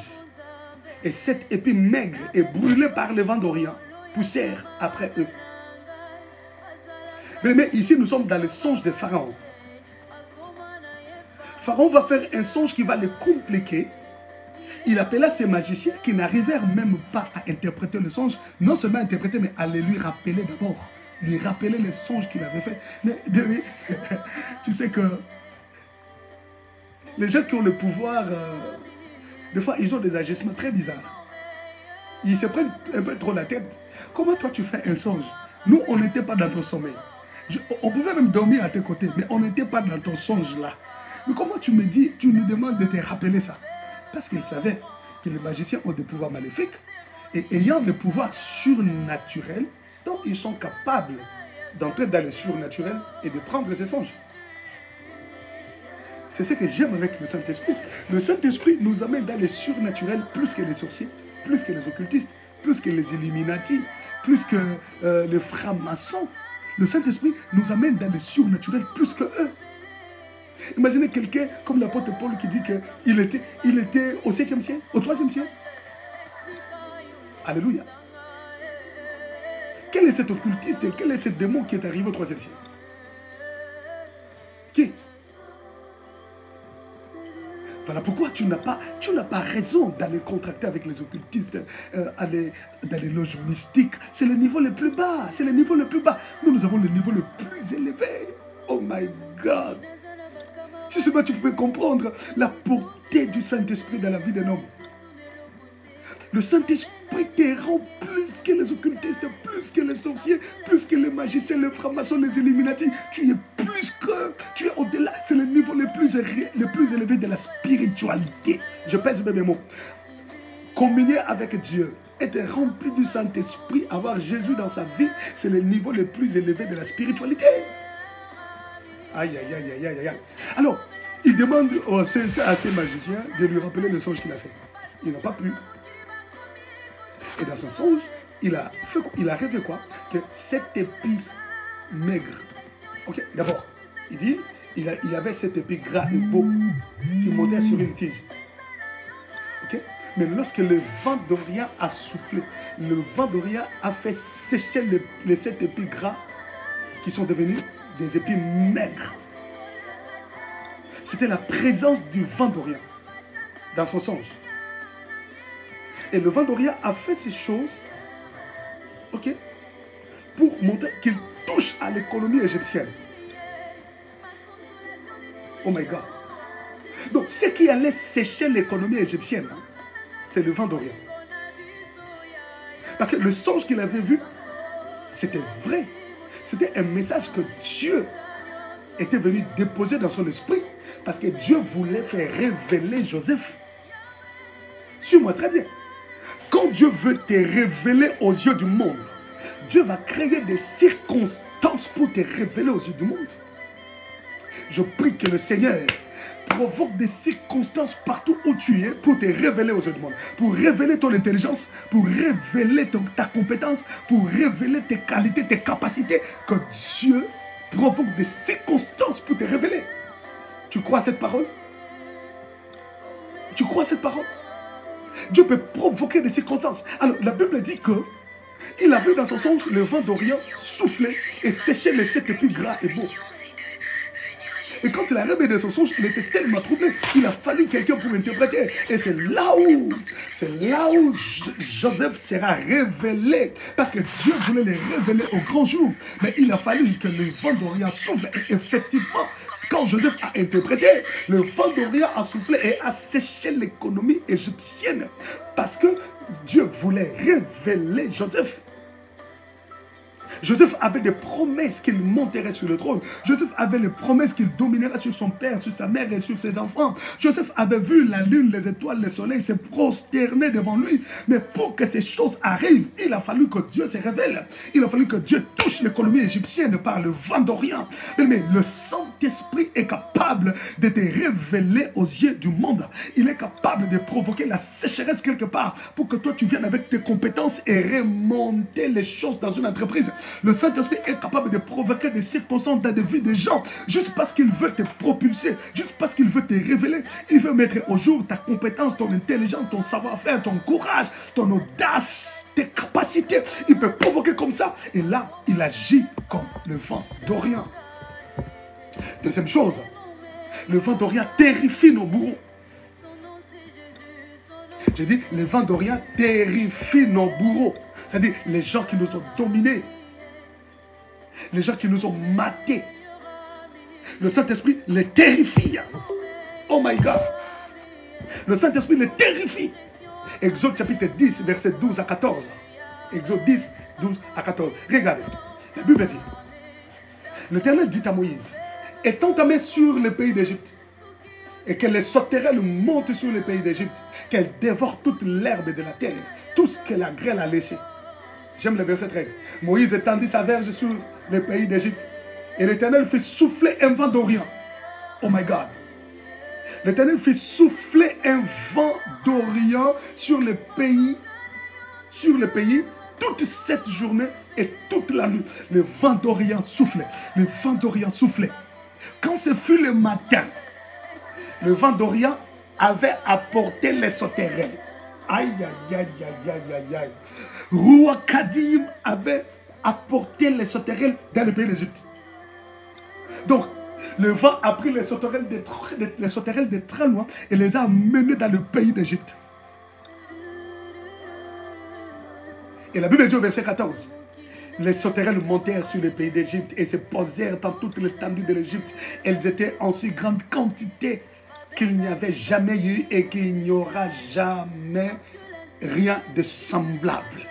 Et cet épi maigre et brûlé par le vent d'Orient poussèrent après eux. Mais ici, nous sommes dans le songe de Pharaon. Pharaon va faire un songe qui va le compliquer. Il appela ses magiciens qui n'arrivèrent même pas à interpréter le songe. Non seulement à interpréter, mais à le lui rappeler d'abord. Lui rappeler les songes qu'il avait fait. Mais tu sais que les gens qui ont le pouvoir, des fois, ils ont des agissements très bizarres. Ils se prennent un peu trop la tête. Comment toi, tu fais un songe? Nous, on n'était pas dans ton sommeil. On pouvait même dormir à tes côtés, mais on n'était pas dans ton songe là. Mais comment tu me dis, tu nous demandes de te rappeler ça? Parce qu'ils savaient que les magiciens ont des pouvoirs maléfiques et ayant le pouvoir surnaturel, donc ils sont capables d'entrer dans le surnaturel et de prendre ces songes. C'est ce que j'aime avec le Saint-Esprit. Le Saint-Esprit nous amène dans le surnaturel plus que les sorciers, plus que les occultistes, plus que les Illuminati, plus que les francs-maçons. Le Saint-Esprit nous amène dans le surnaturel plus que eux. Imaginez quelqu'un comme l'apôtre Paul qui dit qu'il était au 7e siècle, au 3e siècle. Alléluia. Quel est cet occultiste, quel est ce démon qui est arrivé au 3e siècle? Qui? Voilà pourquoi tu n'as pas raison d'aller contracter avec les occultistes, aller dans les loges mystiques. C'est le niveau le plus bas. C'est le niveau le plus bas. Nous avons le niveau le plus élevé. Oh my God. Je ne sais pas si tu peux comprendre la portée du Saint-Esprit dans la vie d'un homme. Le Saint-Esprit te rend plus que les occultistes, plus que les sorciers, plus que les magiciens, les francs-maçons, les Illuminati. Tu es plus que... Tu es au-delà. C'est le niveau le plus élevé de la spiritualité. Je pèse mes mots. Communier avec Dieu, être rempli du Saint-Esprit, avoir Jésus dans sa vie, c'est le niveau le plus élevé de la spiritualité. Aïe, aïe, aïe, aïe, aïe, aïe. Alors, il demande à ces magiciens de lui rappeler le songe qu'il a fait. Il n'a pas pu. Et dans son songe, il a rêvé quoi? Que cette épée maigre. Ok, d'abord, il dit, il y avait cette épée gras et beau qui montait sur une tige. Ok? Mais lorsque le vent d'Orient a soufflé, le vent d'Orient a fait sécher les 7 épis gras qui sont devenus des épis maigres. C'était la présence du vent d'Orient dans son songe. Et le vent d'Orient a fait ces choses, ok, pour montrer qu'il touche à l'économie égyptienne. Oh my God. Donc, ce qui allait sécher l'économie égyptienne, hein, c'est le vent d'Orient. Parce que le songe qu'il avait vu, c'était vrai. C'était un message que Dieu était venu déposer dans son esprit. Parce que Dieu voulait faire révéler Joseph. Suis-moi très bien. Quand Dieu veut te révéler aux yeux du monde, Dieu va créer des circonstances pour te révéler aux yeux du monde. Je prie que le Seigneur provoque des circonstances partout où tu es pour te révéler aux yeux du monde, pour révéler ton intelligence, pour révéler ta compétence, pour révéler tes qualités, tes capacités, que Dieu provoque des circonstances pour te révéler. Tu crois cette parole? Tu crois cette parole? Dieu peut provoquer des circonstances. Alors, la Bible dit que il a vu dans son songe le vent d'Orient souffler et sécher les 7 épis gras et beaux. Et quand il a réveillé son songe, il était tellement troublé. Il a fallu quelqu'un pour interpréter. Et c'est là où Joseph sera révélé. Parce que Dieu voulait les révéler au grand jour. Mais il a fallu que le vent d'Orient souffle. Et effectivement, quand Joseph a interprété, le vent d'Orient a soufflé et a séché l'économie égyptienne. Parce que Dieu voulait révéler Joseph. Joseph avait des promesses qu'il monterait sur le trône. Joseph avait les promesses qu'il dominerait sur son père, sur sa mère et sur ses enfants. Joseph avait vu la lune, les étoiles, le soleil se prosterner devant lui. Mais pour que ces choses arrivent, il a fallu que Dieu se révèle. Il a fallu que Dieu touche l'économie égyptienne par le vent d'Orient. Mais le Saint-Esprit est capable de te révéler aux yeux du monde. Il est capable de provoquer la sécheresse quelque part pour que toi tu viennes avec tes compétences et remonter les choses dans une entreprise. Le Saint-Esprit est capable de provoquer des circonstances dans la vie des gens, juste parce qu'il veut te propulser, juste parce qu'il veut te révéler. Il veut mettre au jour ta compétence, ton intelligence, ton savoir-faire, ton courage, ton audace, tes capacités. Il peut provoquer comme ça. Et là, il agit comme le vent d'Orient. Deuxième chose, le vent d'Orient terrifie nos bourreaux. J'ai dit, le vent d'Orient terrifie nos bourreaux. C'est-à-dire les gens qui nous ont dominés. Les gens qui nous ont matés. Le Saint-Esprit les terrifie. Oh my God. Le Saint-Esprit les terrifie. Exode chapitre 10, verset 12 à 14. Exode 10, 12 à 14. Regardez. La Bible dit. L'Éternel dit à Moïse, étends ta main sur le pays d'Égypte et que les sauterelles montent sur le pays d'Égypte, qu'elles dévorent toute l'herbe de la terre, tout ce que la grêle a laissé. J'aime le verset 13. Moïse étendit sa verge sur le pays d'Égypte. Et l'Éternel fit souffler un vent d'Orient. Oh my God. L'Éternel fit souffler un vent d'Orient sur le pays toute cette journée et toute la nuit. Le vent d'Orient soufflait. Le vent d'Orient soufflait. Quand ce fut le matin, le vent d'Orient avait apporté les sauterelles. Aïe, aïe, aïe, aïe, aïe, aïe, aïe. Roi Kadim avait apporté les sauterelles dans le pays d'Égypte. Donc, le vent a pris les sauterelles de très loin et les a amenées dans le pays d'Égypte. Et la Bible dit au verset 14, les sauterelles montèrent sur le pays d'Égypte et se posèrent dans toute l'étendue de l'Égypte. Elles étaient en si grande quantité qu'il n'y avait jamais eu et qu'il n'y aura jamais rien de semblable.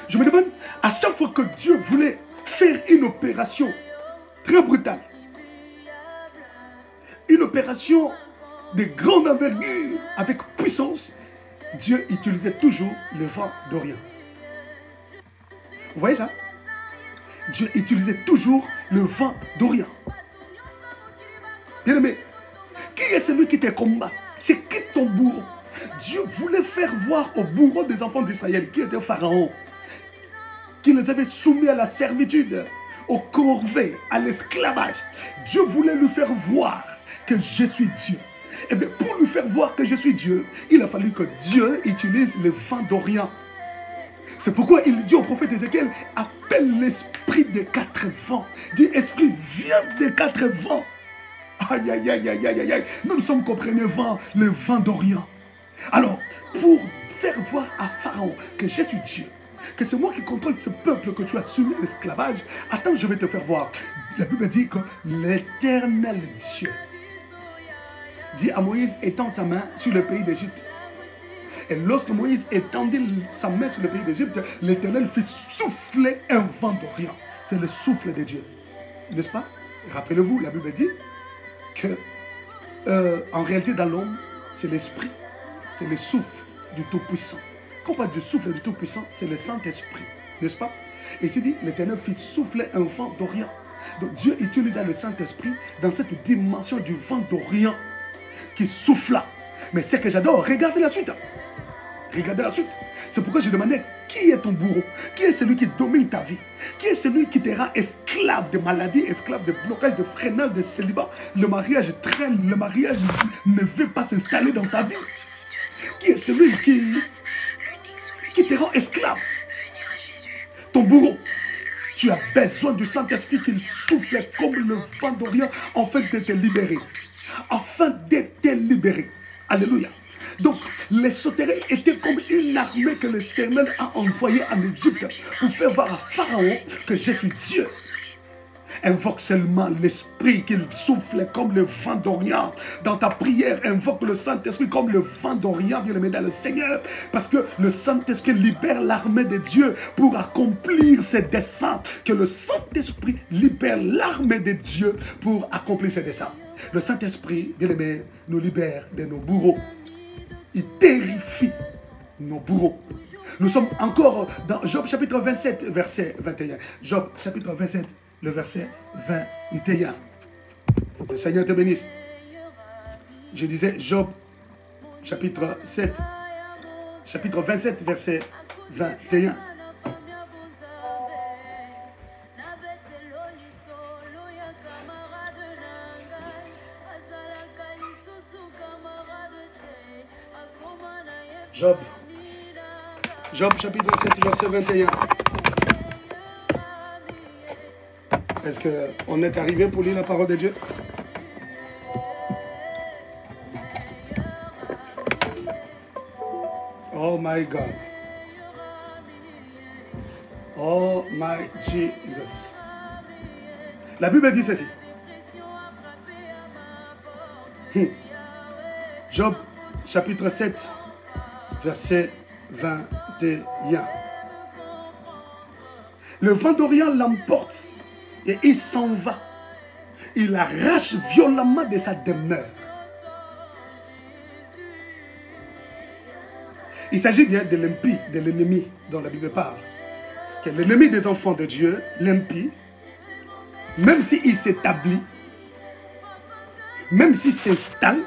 Je me demande, à chaque fois que Dieu voulait faire une opération très brutale, une opération de grande envergure, avec puissance, Dieu utilisait toujours le vent d'Orient. Vous voyez ça? Dieu utilisait toujours le vent d'Orient. Bien aimé, qui est celui qui te combat? C'est qui ton bourreau? Dieu voulait faire voir au bourreau des enfants d'Israël, qui était Pharaon, qui les avait soumis à la servitude, au corvée, à l'esclavage. Dieu voulait lui faire voir que je suis Dieu. Et bien, pour lui faire voir que je suis Dieu, il a fallu que Dieu utilise le vent d'Orient. C'est pourquoi il dit au prophète Ézéchiel, appelle l'esprit des quatre vents. Dis, esprit, viens des quatre vents. Aïe, aïe, aïe, aïe, aïe, aïe. Nous sommes comprenez le vent d'Orient. Alors, pour faire voir à Pharaon que je suis Dieu, que c'est moi qui contrôle ce peuple que tu as soumis à l'esclavage, attends, je vais te faire voir. La Bible dit que l'Éternel Dieu dit à Moïse, étends ta main sur le pays d'Égypte. Et lorsque Moïse étendit sa main sur le pays d'Égypte, l'Éternel fit souffler un vent d'Orient. C'est le souffle de Dieu. N'est-ce pas? Rappelez-vous, la Bible dit que en réalité dans l'homme, c'est l'esprit, c'est le souffle du Tout-Puissant. Quand on parle du souffle du Tout-Puissant, c'est le Saint-Esprit. N'est-ce pas? Et il dit, l'Éternel fit souffler un vent d'Orient. Donc Dieu utilisa le Saint-Esprit dans cette dimension du vent d'Orient qui souffla. Mais ce que j'adore, regardez la suite. Regardez la suite. C'est pourquoi je demandais, qui est ton bourreau? Qui est celui qui domine ta vie? Qui est celui qui te rend esclave de maladie, esclave de blocage, de freinage, de célibat? Le mariage traîne, le mariage ne veut pas s'installer dans ta vie. Qui est celui qui te rend esclave? Ton bourreau. Tu as besoin du Saint-Esprit qui souffle comme le vent d'Orient afin de te libérer. Afin de te libérer. Alléluia. Donc, les sauterelles étaient comme une armée que l'Éternel a envoyée en Égypte pour faire voir à Pharaon que je suis Dieu. Invoque seulement l'Esprit qu'il souffle comme le vent d'Orient. Dans ta prière, invoque le Saint-Esprit comme le vent d'Orient, bien-aimé dans le Seigneur. Parce que le Saint-Esprit libère l'armée de Dieu pour accomplir ses desseins. Que le Saint-Esprit libère l'armée de Dieu pour accomplir ses desseins. Le Saint-Esprit, bien-aimé, nous libère de nos bourreaux. Il terrifie nos bourreaux. Nous sommes encore dans Job chapitre 27, verset 21. Job chapitre 27, le verset 21. Le Seigneur te bénisse. Je disais Job chapitre 7, chapitre 27, verset 21. Job chapitre 7, verset 21. Est-ce qu'on est arrivé pour lire la parole de Dieu? Oh my God. Oh my Jesus. La Bible dit ceci. Job chapitre 7, verset 21. Le vent d'Orient l'emporte et il s'en va. Il arrache violemment de sa demeure. Il s'agit bien de l'impie, de l'ennemi dont la Bible parle. Que l'ennemi des enfants de Dieu, l'impie, même s'il s'établit, même s'il s'installe,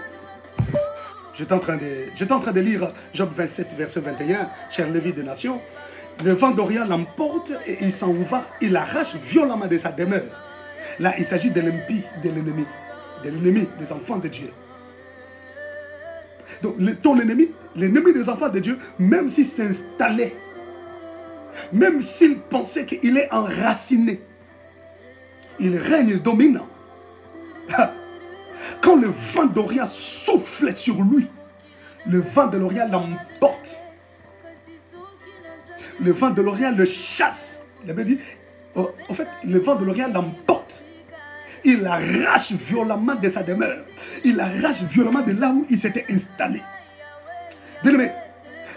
j'étais en train de lire Job 27, verset 21, cher Lévi des nations. Le vent d'Orient l'emporte et il s'en va. Il arrache violemment de sa demeure. Là, il s'agit de l'impie, de l'ennemi des enfants de Dieu. Donc, ton ennemi, l'ennemi des enfants de Dieu, même s'il s'installait, même s'il pensait qu'il est enraciné, il règne, il domine. Quand le vent d'Orient souffle sur lui, le vent de l'Orient l'emporte. Le vent de l'Orient le chasse. Il avait dit, en fait, le vent de l'Orient l'emporte. Il arrache violemment de sa demeure. Il arrache violemment de là où il s'était installé. Bien-aimé,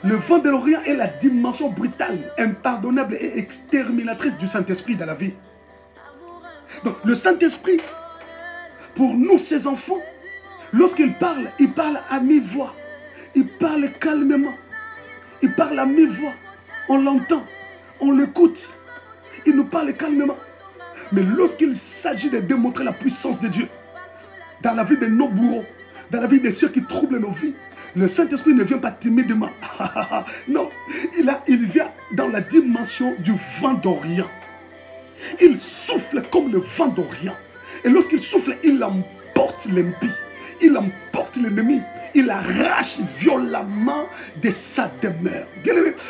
le vent de l'Orient est la dimension brutale, impardonnable et exterminatrice du Saint-Esprit dans la vie. Donc, le Saint-Esprit, pour nous, ses enfants, lorsqu'il parle à mi-voix. Il parle calmement. Il parle à mi-voix. On l'entend. On l'écoute. Il nous parle calmement. Mais lorsqu'il s'agit de démontrer la puissance de Dieu dans la vie de nos bourreaux, dans la vie de ceux qui troublent nos vies, le Saint-Esprit ne vient pas timidement. Non, il vient dans la dimension du vent d'Orient. Il souffle comme le vent d'Orient. Et lorsqu'il souffle, il emporte l'impie. Il emporte l'ennemi. Il arrache violemment de sa demeure.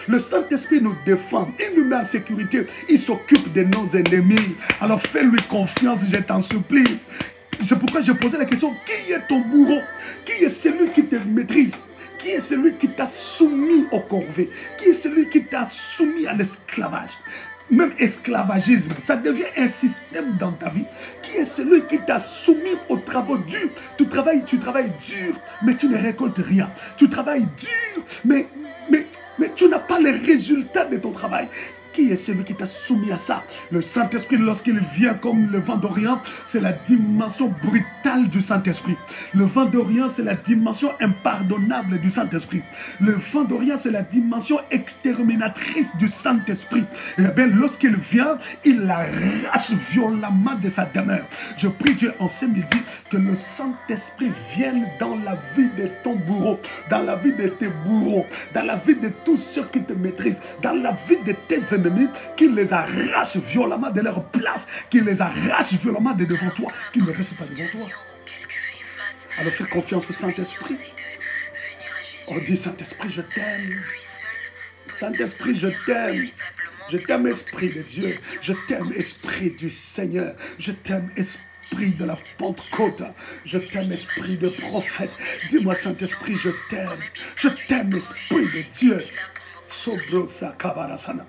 Le Saint-Esprit nous défend. Il nous met en sécurité. Il s'occupe de nos ennemis. Alors fais-lui confiance, je t'en supplie. C'est pourquoi je posais la question, qui est ton bourreau? Qui est celui qui te maîtrise? Qui est celui qui t'a soumis au corvée? Qui est celui qui t'a soumis à l'esclavage? Même esclavagisme, ça devient un système dans ta vie. Qui est celui qui t'a soumis aux travaux durs? Tu travailles dur, mais tu ne récoltes rien. Tu travailles dur, mais tu n'as pas les résultats de ton travail. Qui est celui qui t'a soumis à ça? Le Saint-Esprit, lorsqu'il vient comme le vent d'Orient, c'est la dimension brutale du Saint-Esprit. Le vent d'Orient, c'est la dimension impardonnable du Saint-Esprit. Le vent d'Orient, c'est la dimension exterminatrice du Saint-Esprit. Et bien, lorsqu'il vient, il l'arrache violemment de sa demeure. Je prie Dieu en ce midi que le Saint-Esprit vienne dans la vie de ton bourreau, dans la vie de tes bourreaux, dans la vie de tous ceux qui te maîtrisent, dans la vie de tes ennemis, qu'il les arrache violemment de leur place, qu'il les arrache violemment de devant toi, qu'ils ne restent pas devant toi. Alors fais confiance au Saint-Esprit. On dit, Saint-Esprit, je t'aime. Saint-Esprit, je t'aime. Je t'aime, Esprit de Dieu. Je t'aime, Esprit du Seigneur. Je t'aime, Esprit de la Pentecôte. Je t'aime, Esprit de prophète. Dis-moi, Saint-Esprit, je t'aime. Je t'aime, Esprit de Dieu. Sobrosa kabarasana.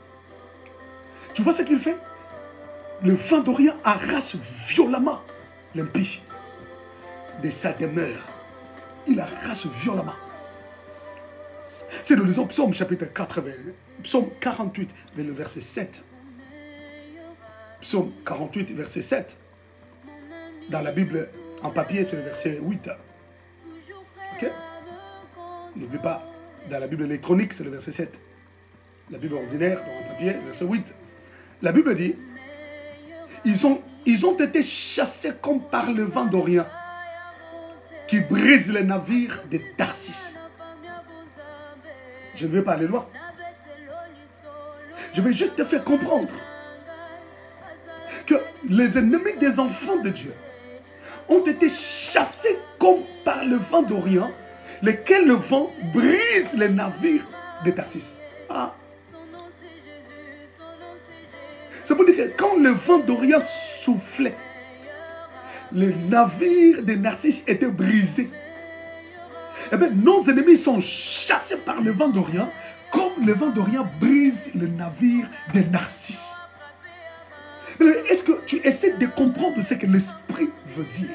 Tu vois ce qu'il fait? Le vent d'Orient arrache violemment l'impie de sa demeure. Il arrache violemment. C'est nous lisons Psaume chapitre 80, Psaume 48, le verset 7. Psaume 48, verset 7. Dans la Bible en papier, c'est le verset 8. Ok? N'oublie pas, dans la Bible électronique, c'est le verset 7. La Bible ordinaire, dans en papier, verset 8. La Bible dit, ils ont été chassés comme par le vent d'Orient qui brise les navires de Tarsis. Je ne vais pas aller loin. Je vais juste te faire comprendre que les ennemis des enfants de Dieu ont été chassés comme par le vent d'Orient, lesquels le vent brise les navires de Tarsis. Ah. C'est pour dire que quand le vent d'Orient soufflait, les navires de Narcisse étaient brisés. Eh bien, nos ennemis sont chassés par le vent d'Orient, comme le vent d'Orient brise le navire de Narcisse. Est-ce que tu essaies de comprendre ce que l'Esprit veut dire?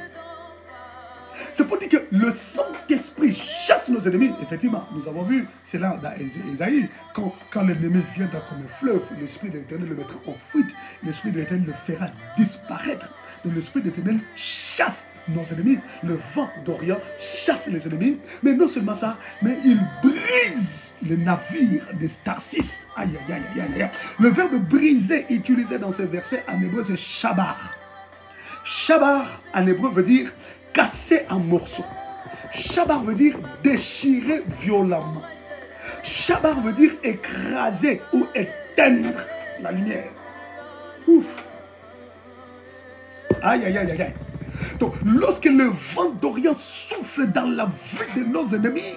C'est pour dire que le Saint-Esprit chasse nos ennemis. Effectivement, nous avons vu cela dans Ésaïe. Quand l'ennemi viendra comme un fleuve, l'Esprit de l'Éternel le mettra en fuite. L'Esprit de l'Éternel le fera disparaître. Donc l'Esprit de l'Éternel chasse nos ennemis. Le vent d'Orient chasse les ennemis. Mais non seulement ça, mais il brise les navires des Tarsis. Aïe, aïe, aïe, aïe, aïe. Le verbe briser utilisé dans ce verset en hébreu, c'est shabar. Shabar en hébreu veut dire casser en morceaux. Shabar veut dire déchirer violemment. Shabar veut dire écraser ou éteindre la lumière. Ouf. Aïe, aïe, aïe, aïe. Donc, lorsque le vent d'Orient souffle dans la vie de nos ennemis,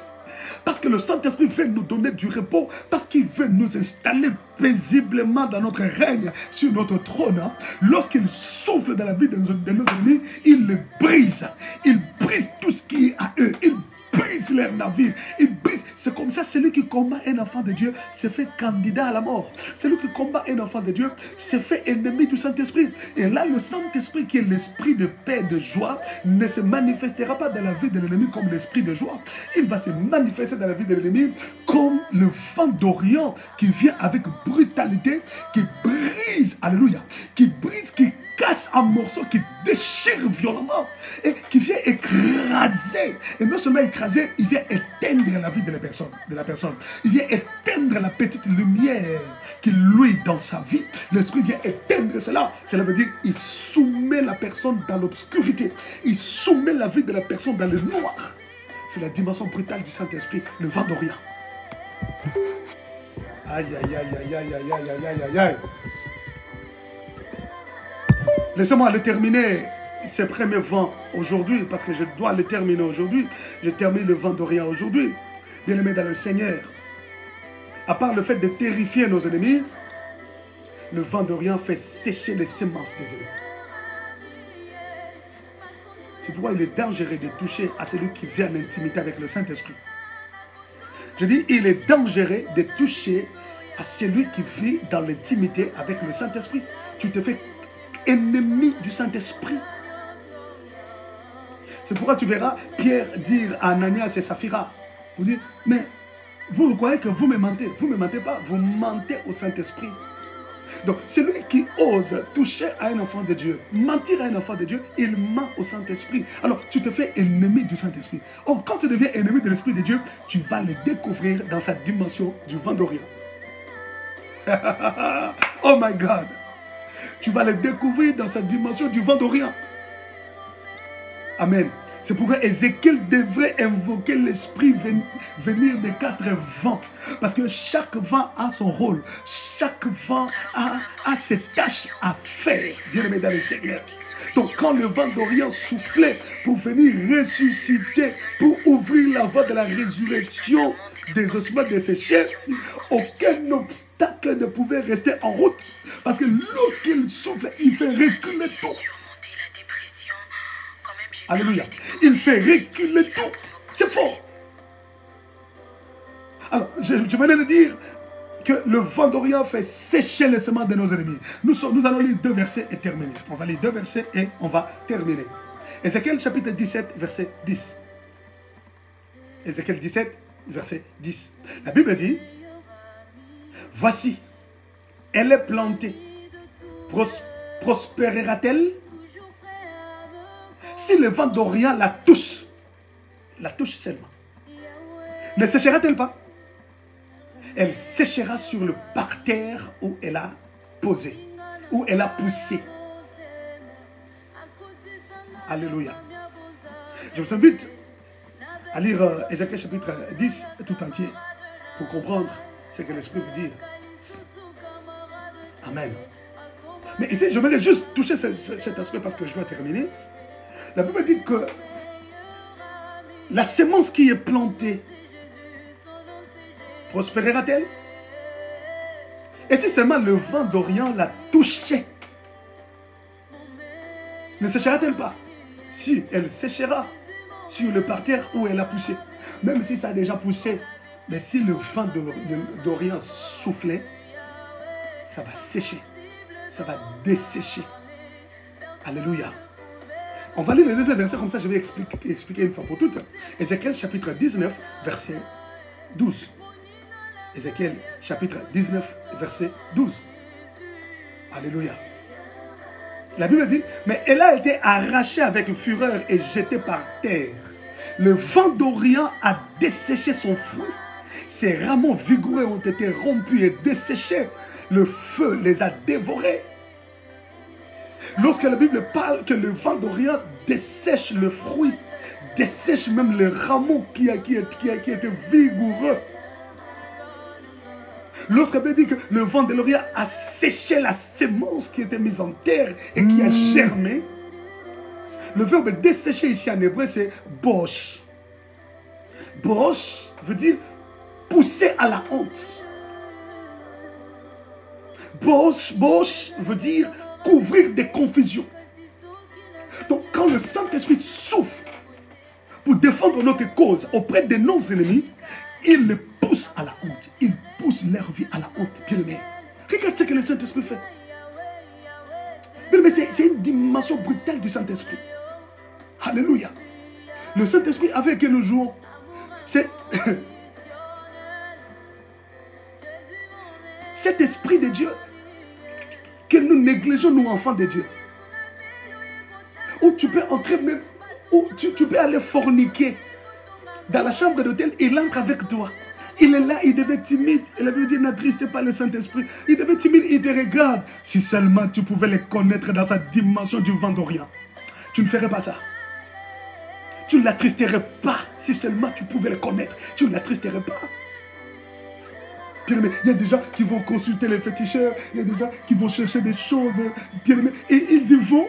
parce que le Saint-Esprit veut nous donner du repos, parce qu'il veut nous installer paisiblement dans notre règne, sur notre trône, hein, lorsqu'il souffle dans la vie de nos ennemis, il le brise. Il brise tout ce qui est à eux. Il brise leurs navires. Il brise brise. C'est comme ça, celui qui combat un enfant de Dieu se fait candidat à la mort. Celui qui combat un enfant de Dieu se fait ennemi du Saint-Esprit. Et là, le Saint-Esprit, qui est l'esprit de paix et de joie, ne se manifestera pas dans la vie de l'ennemi comme l'esprit de joie. Il va se manifester dans la vie de l'ennemi comme le vent d'Orient qui vient avec brutalité, qui brise, alléluia, qui brise, qui casse en morceaux, qui déchire violemment et qui vient écraser. Et non seulement écraser, il vient éteindre la vie de la personne. Il vient éteindre la petite lumière qui luit dans sa vie. L'esprit vient éteindre cela. Cela veut dire qu'il soumet la personne dans l'obscurité. Il soumet la vie de la personne dans le noir. C'est la dimension brutale du Saint-Esprit, le vent d'Orient. Aïe, aïe, aïe, aïe, aïe, aïe, aïe, aïe, aïe, aïe. Laissez-moi le terminer, ces premiers vents aujourd'hui, parce que je dois le terminer aujourd'hui. Je termine le vent d'Orient aujourd'hui. Bien-aimés dans le Seigneur, à part le fait de terrifier nos ennemis, le vent d'Orient fait sécher les semences des ennemis. C'est pourquoi il est dangereux de toucher à celui qui vit en intimité avec le Saint-Esprit. Je dis, il est dangereux de toucher à celui qui vit dans l'intimité avec le Saint-Esprit. Tu te fais ennemi du Saint-Esprit. C'est pourquoi tu verras Pierre dire à Ananias et Saphira, vous dire, mais vous croyez que vous me mentez. Vous ne me mentez pas, vous mentez au Saint-Esprit. Donc, celui qui ose toucher à un enfant de Dieu, mentir à un enfant de Dieu, il ment au Saint-Esprit. Alors, tu te fais ennemi du Saint-Esprit. Or, quand tu deviens ennemi de l'Esprit de Dieu, tu vas le découvrir dans sa dimension du vent d'Orient. Oh my God! Tu vas le découvrir dans sa dimension du vent d'Orient. Amen. C'est pourquoi Ézéchiel devrait invoquer l'esprit venir des 4 vents. Parce que chaque vent a son rôle. Chaque vent a ses tâches à faire. Bien-aimé dans le Seigneur. Donc quand le vent d'Orient soufflait pour venir ressusciter, pour ouvrir la voie de la résurrection des ossements desséchés, aucun obstacle ne pouvait rester en route. Parce que lorsqu'il souffle, il fait reculer tout. Alléluia. Il fait reculer tout. C'est fort. Alors, je venais de dire que le vent d'Orient fait sécher les semences de nos ennemis. Nous allons lire 2 versets et terminer. On va lire 2 versets et on va terminer. Ézéchiel chapitre 17, verset 10. Ézéchiel 17, verset 10. La Bible dit, voici, elle est plantée. Prospérera-t-elle? Si le vent d'Orient la touche seulement, ne séchera-t-elle pas? Elle séchera sur le parterre où elle a posé, où elle a poussé. Alléluia. Je vous invite à lire Ézéchiel chapitre 10 tout entier pour comprendre ce que l'Esprit veut dire. Amen. Mais ici, j'aimerais juste toucher cet aspect parce que je dois terminer. La Bible dit que la semence qui est plantée prospérera-t-elle? Et si seulement le vent d'Orient la touchait, ne séchera-t-elle pas? Si, elle séchera sur le parterre où elle a poussé. Même si ça a déjà poussé, mais si le vent d'Orient soufflait, ça va sécher. Ça va dessécher. Alléluia. On va lire le 2e verset, comme ça je vais expliquer une fois pour toutes. Ézéchiel chapitre 19, verset 12. Ézéchiel chapitre 19, verset 12. Alléluia. La Bible dit, mais elle a été arrachée avec fureur et jetée par terre. Le vent d'Orient a desséché son fruit. Ses rameaux vigoureux ont été rompus et desséchés. Le feu les a dévorés. Lorsque la Bible parle que le vent d'Orient dessèche le fruit, dessèche même le rameau qui a été vigoureux. Lorsque la Bible dit que le vent de l'Orient a séché la semence qui était mise en terre et qui a germé, le verbe dessécher ici en hébreu c'est bosh. Bosh veut dire pousser à la honte. Bosh veut dire couvrir des confusions. Donc quand le Saint-Esprit souffle pour défendre notre cause auprès de nos ennemis, il les pousse à la honte. Il pousse leur vie à la honte. Bien-aimé, regarde ce que le Saint-Esprit fait. Bien-aimé, c'est une dimension brutale du Saint-Esprit. Alléluia. Le Saint-Esprit avec que nous jouons, c'est cet esprit de Dieu que nous négligeons, nous enfants de Dieu. Où tu peux entrer même, où tu peux aller forniquer. Dans la chambre d'hôtel, il entre avec toi. Il est là, il devait timide. Il avait dit, n'attristez pas le Saint-Esprit. Il devait timide, il te regarde. Si seulement tu pouvais le connaître dans sa dimension du vent d'Orient, tu ne ferais pas ça. Tu ne l'attristerais pas. Si seulement tu pouvais le connaître, tu ne l'attristerais pas. Bien-aimé, il y a des gens qui vont consulter les féticheurs, il y a des gens qui vont chercher des choses, bien-aimé, et ils y vont.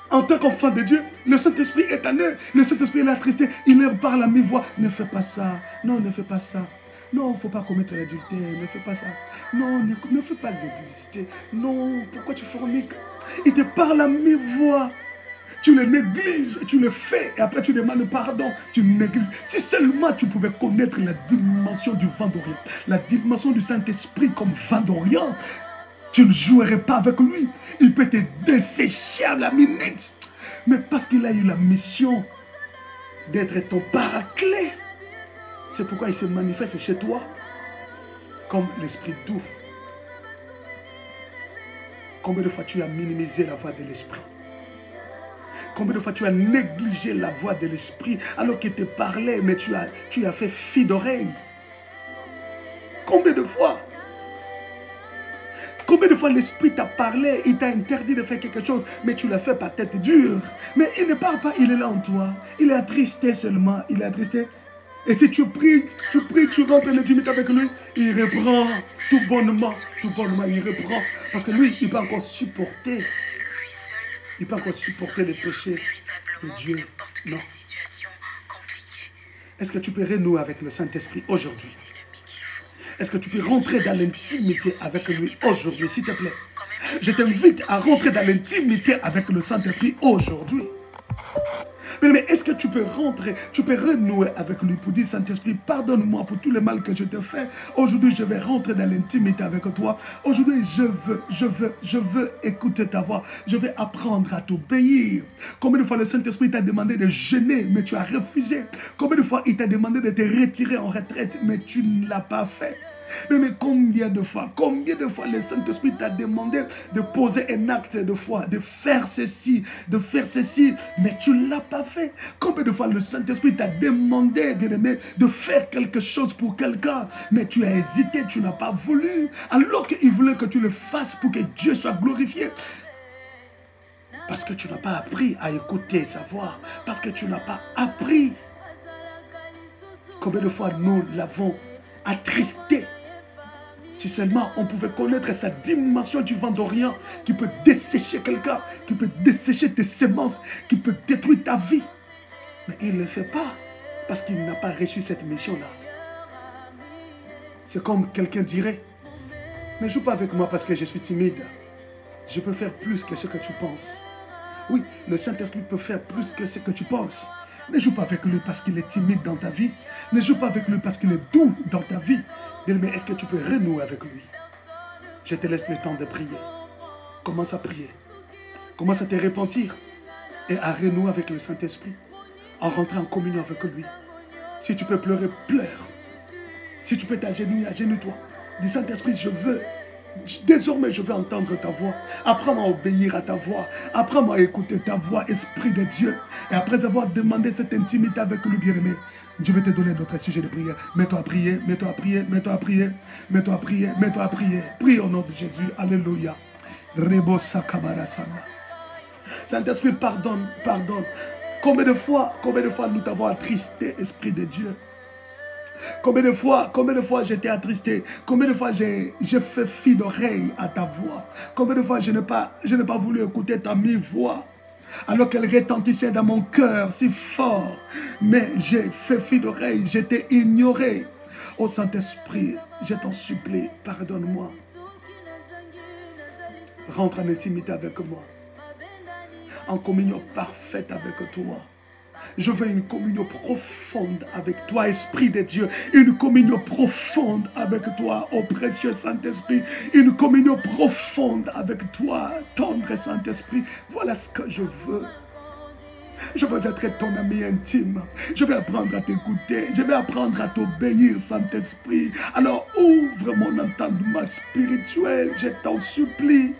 En tant qu'enfant de Dieu, le Saint-Esprit est en eux. Le Saint-Esprit est attristé. Il leur parle à mi-voix. Ne fais pas ça. Non, ne fais pas ça. Non, il ne faut pas commettre l'adultère. Ne fais pas ça. Non, ne fais pas l'impudicité. Non, pourquoi tu forniques? Il te parle à mi-voix. Tu le négliges, tu le fais. Et après, tu demandes pardon. Tu négliges. Si seulement tu pouvais connaître la dimension du vent d'Orient, la dimension du Saint-Esprit comme vent d'Orient, tu ne jouerais pas avec lui. Il peut te dessécher à la minute. Mais parce qu'il a eu la mission d'être ton paraclet, c'est pourquoi il se manifeste chez toi comme l'esprit doux. Combien de fois tu as minimisé la voix de l'esprit? Combien de fois tu as négligé la voix de l'esprit alors qu'il te parlait, mais tu as fait fi d'oreille? Combien de fois? Combien de fois l'esprit t'a parlé, il t'a interdit de faire quelque chose, mais tu l'as fait par tête dure. Mais il ne parle pas, il est là en toi. Il est attristé seulement, il est attristé. Et si tu pries, tu rentres en intimité avec lui, il reprend tout bonnement, il reprend. Parce que lui, il peut encore supporter. Il peut encore supporter les péchés de Dieu. Non. Est-ce que tu peux renouer avec le Saint-Esprit aujourd'hui? Est-ce que tu peux rentrer dans l'intimité avec lui aujourd'hui, s'il te plaît? Je t'invite à rentrer dans l'intimité avec le Saint-Esprit aujourd'hui. Mais est-ce que tu peux rentrer, tu peux renouer avec lui pour dire, Saint-Esprit, pardonne-moi pour tout le mal que je te fais. Aujourd'hui, je vais rentrer dans l'intimité avec toi. Aujourd'hui, je veux écouter ta voix. Je vais apprendre à t'obéir. Combien de fois le Saint-Esprit t'a demandé de jeûner, mais tu as refusé? Combien de fois il t'a demandé de te retirer en retraite, mais tu ne l'as pas fait? Mais combien de fois le Saint-Esprit t'a demandé de poser un acte de foi, de faire ceci, mais tu ne l'as pas fait? Combien de fois le Saint-Esprit t'a demandé, bien-aimé, de faire quelque chose pour quelqu'un, mais tu as hésité, tu n'as pas voulu, alors qu'il voulait que tu le fasses pour que Dieu soit glorifié? Parce que tu n'as pas appris à écouter sa voix, parce que tu n'as pas appris. Combien de fois nous l'avons attristé? Si seulement on pouvait connaître sa dimension du vent d'Orient qui peut dessécher quelqu'un, qui peut dessécher tes semences, qui peut détruire ta vie. Mais il ne le fait pas parce qu'il n'a pas reçu cette mission-là. C'est comme quelqu'un dirait, ne joue pas avec moi parce que je suis timide. Je peux faire plus que ce que tu penses. Oui, le Saint-Esprit peut faire plus que ce que tu penses. Ne joue pas avec lui parce qu'il est timide dans ta vie. Ne joue pas avec lui parce qu'il est doux dans ta vie. Mais est-ce que tu peux renouer avec lui? Je te laisse le temps de prier. Commence à prier. Commence à te repentir et à renouer avec le Saint-Esprit. En rentrant en communion avec lui. Si tu peux pleurer, pleure. Si tu peux t'agenouiller, agenouille-toi. Dis, Saint-Esprit, désormais, je veux entendre ta voix. Apprends-moi à obéir à ta voix. Apprends-moi à écouter ta voix, Esprit de Dieu. Et après avoir demandé cette intimité avec lui, bien-aimé, je vais te donner notre sujet de prière. Mets-toi à prier, mets-toi à prier, mets-toi à prier, mets-toi à prier, mets-toi à prier. Prie au nom de Jésus. Alléluia. Rebo Sakabarasana. Saint-Esprit, pardonne, pardonne. Combien de fois nous t'avons attristé, Esprit de Dieu? Combien de fois j'étais attristé? Combien de fois j'ai fait fi d'oreille à ta voix? Combien de fois je n'ai pas voulu écouter ta mi-voix? Alors qu'elle retentissait dans mon cœur si fort. Mais j'ai fait fi d'oreille, j'étais ignoré. Ô Saint-Esprit, je t'en supplie, pardonne-moi. Rentre en intimité avec moi. En communion parfaite avec toi. Je veux une communion profonde avec toi, Esprit de Dieu. Une communion profonde avec toi, ô précieux Saint-Esprit. Une communion profonde avec toi, tendre Saint-Esprit. Voilà ce que je veux. Je veux être ton ami intime. Je vais apprendre à t'écouter. Je vais apprendre à t'obéir, Saint-Esprit. Alors ouvre mon entendement spirituel, je t'en supplie.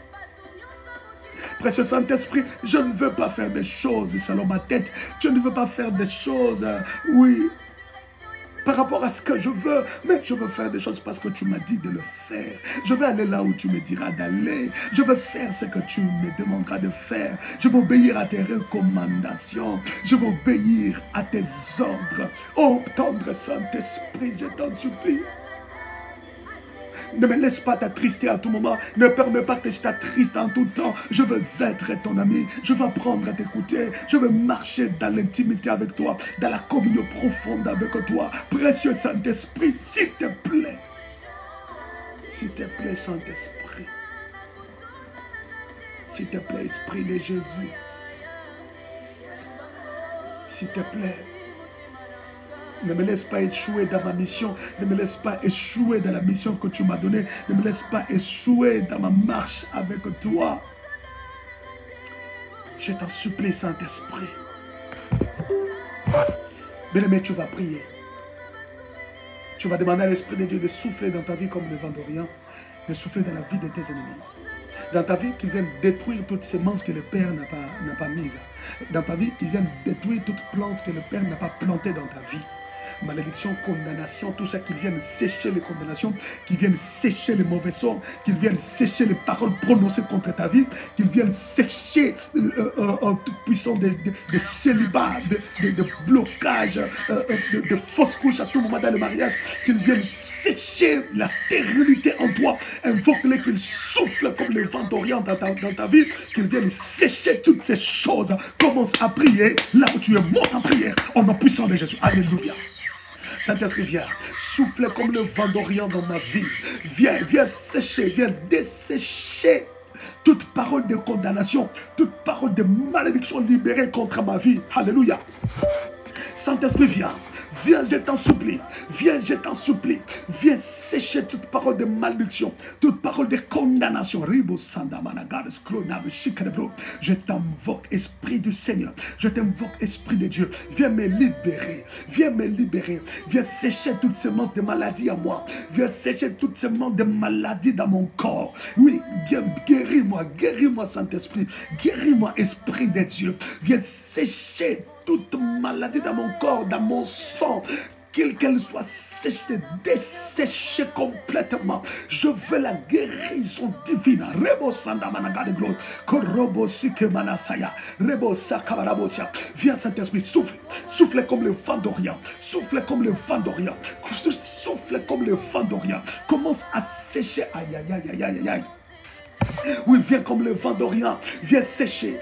Précieux Saint-Esprit, je ne veux pas faire des choses selon ma tête. Je ne veux pas faire des choses, oui, par rapport à ce que je veux, mais je veux faire des choses parce que tu m'as dit de le faire. Je vais aller là où tu me diras d'aller. Je veux faire ce que tu me demanderas de faire. Je veux obéir à tes recommandations. Je veux obéir à tes ordres. Oh, tendre Saint-Esprit, je t'en supplie. Ne me laisse pas t'attrister à tout moment. Ne permets pas que je t'attriste en tout temps. Je veux être ton ami. Je veux apprendre à t'écouter. Je veux marcher dans l'intimité avec toi, dans la communion profonde avec toi. Précieux Saint-Esprit, s'il te plaît. S'il te plaît, Saint-Esprit. S'il te plaît, Esprit de Jésus. S'il te plaît. Ne me laisse pas échouer dans ma mission. Ne me laisse pas échouer dans la mission que tu m'as donnée. Ne me laisse pas échouer dans ma marche avec toi. Je t'en supplie, Saint-Esprit. Bien-aimé, tu vas prier. Tu vas demander à l'Esprit de Dieu de souffler dans ta vie comme le vent d'Orient, de souffler dans la vie de tes ennemis. Dans ta vie, qu'il vienne détruire toutes ces semences que le Père n'a pas mises. Dans ta vie, qu'il vienne détruire toute plante que le Père n'a pas plantée dans ta vie. Malédiction, condamnation, tout ça qui vienne sécher les condamnations, qui vienne sécher les mauvais sorts, qui vienne sécher les paroles prononcées contre ta vie, qui vienne sécher en toute puissance de célibat, de blocage, de fausses couches à tout moment dans le mariage, qu'il vienne sécher la stérilité en toi, invoque-les qu'il souffle comme le vent d'Orient dans ta vie, qu'il vienne sécher toutes ces choses. Commence à prier là où tu es mort en prière, au nom puissant de Jésus. Alléluia. Saint-Esprit, viens, souffle comme le vent d'Orient dans ma vie. Viens sécher, viens dessécher toute parole de condamnation, toute parole de malédiction libérée contre ma vie. Alléluia. Saint-Esprit, viens. Viens, je t'en supplie. Viens, je t'en supplie. Viens sécher toute parole de malédiction, toute parole de condamnation. Je t'invoque, Esprit du Seigneur. Je t'invoque, Esprit de Dieu. Viens me libérer. Viens me libérer. Viens sécher toutes ces semences de maladie à moi. Viens sécher toutes ces semences de maladie dans mon corps. Oui, viens, guéris-moi, Saint-Esprit. Guéris-moi, Esprit de Dieu. Viens sécher toute maladie dans mon corps, dans mon sang, qu'elle soit séchée, desséchée complètement. Je veux la guérison divine. Rebo sanda managade gloire. Korobo sike manasaya. Rebo sakabarabosia. Viens Saint-Esprit, souffle. Souffle comme le vent d'Orient. Souffle comme le vent d'Orient. Souffle comme le vent d'Orient. Commence à sécher. Aïe, aïe, aïe, aïe, aïe, aïe. Oui, viens comme le vent d'Orient. Viens sécher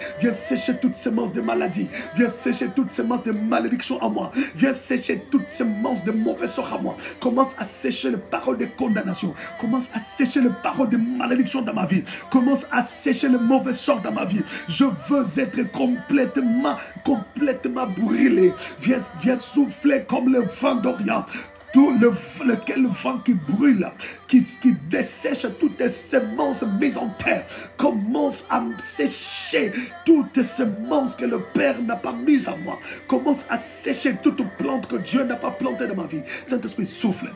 toutes semences de maladie. Viens sécher toutes semences de malédiction à moi. Viens sécher toutes semences de mauvais sort à moi. Commence à sécher les paroles de condamnation. Commence à sécher les paroles de malédiction dans ma vie. Commence à sécher les mauvais sorts dans ma vie. Je veux être complètement brûlé. Viens souffler comme le vent d'Orient. Tout lequel vent qui brûle, qui dessèche toutes les semences mises en terre, commence à sécher toutes les semences que le Père n'a pas mises à moi. Commence à sécher toute plante que Dieu n'a pas plantée dans ma vie. Saint-Esprit, souffle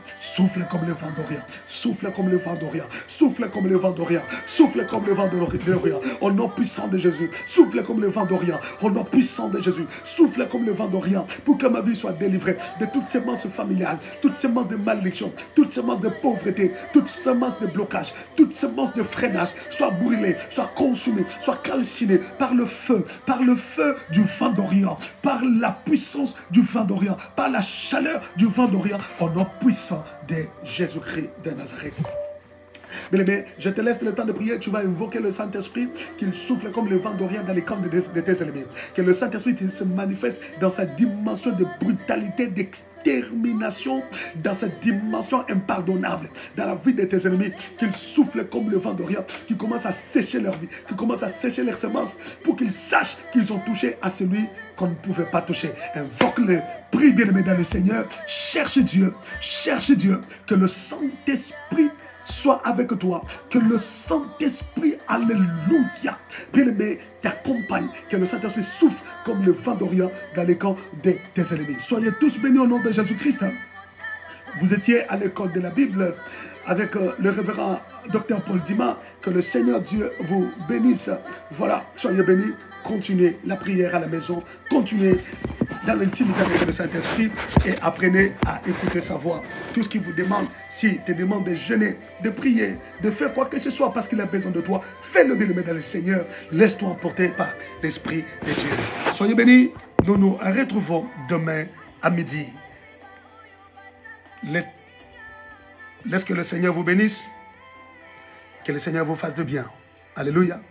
comme le vent d'Orient. Souffle comme le vent d'Orient. Souffle comme le vent d'Orient. Souffle comme le vent d'Orient. Au nom puissant de Jésus. Souffle comme le vent d'Orient. Au nom puissant de Jésus. Souffle comme le vent d'Orient pour que ma vie soit délivrée de toutes ces semences familiales, toutes semences de malédiction, toutes semences de pauvreté, toutes semences de blocage, toutes semences de freinage, soient brûlées, soient consumées, soient calcinées par le feu du vent d'Orient, par la puissance du vent d'Orient, par la chaleur du vent d'Orient, au nom puissant de Jésus-Christ de Nazareth. Bien-aimé, je te laisse le temps de prier. Tu vas invoquer le Saint-Esprit, qu'il souffle comme le vent d'Orient dans les camps de tes ennemis. Que le Saint-Esprit se manifeste dans sa dimension de brutalité, d'extermination, dans cette dimension impardonnable dans la vie de tes ennemis. Qu'il souffle comme le vent d'Orient, qui commence à sécher leur vie, qui commence à sécher leurs semences, pour qu'ils sachent qu'ils ont touché à celui qu'on ne pouvait pas toucher. Invoque-le, prie bien-aimé dans le Seigneur, cherche Dieu, que le Saint-Esprit soit avec toi, que le Saint-Esprit, alléluia, bien-aimé, t'accompagne, que le Saint-Esprit souffle comme le vent d'Orient dans les camps de tes ennemis. Soyez tous bénis au nom de Jésus-Christ. Vous étiez à l'école de la Bible avec le révérend Dr Paul Dima. Que le Seigneur Dieu vous bénisse. Voilà, soyez bénis. Continuez la prière à la maison. Continuez dans l'intimité avec le Saint-Esprit et apprenez à écouter sa voix. Tout ce qu'il vous demande, s'il te demande de jeûner, de prier, de faire quoi que ce soit parce qu'il a besoin de toi, fais-le bien dans le Seigneur. Laisse-toi emporter par l'Esprit de Dieu. Soyez bénis. Nous nous retrouvons demain à midi. Laisse que le Seigneur vous bénisse. Que le Seigneur vous fasse de bien. Alléluia.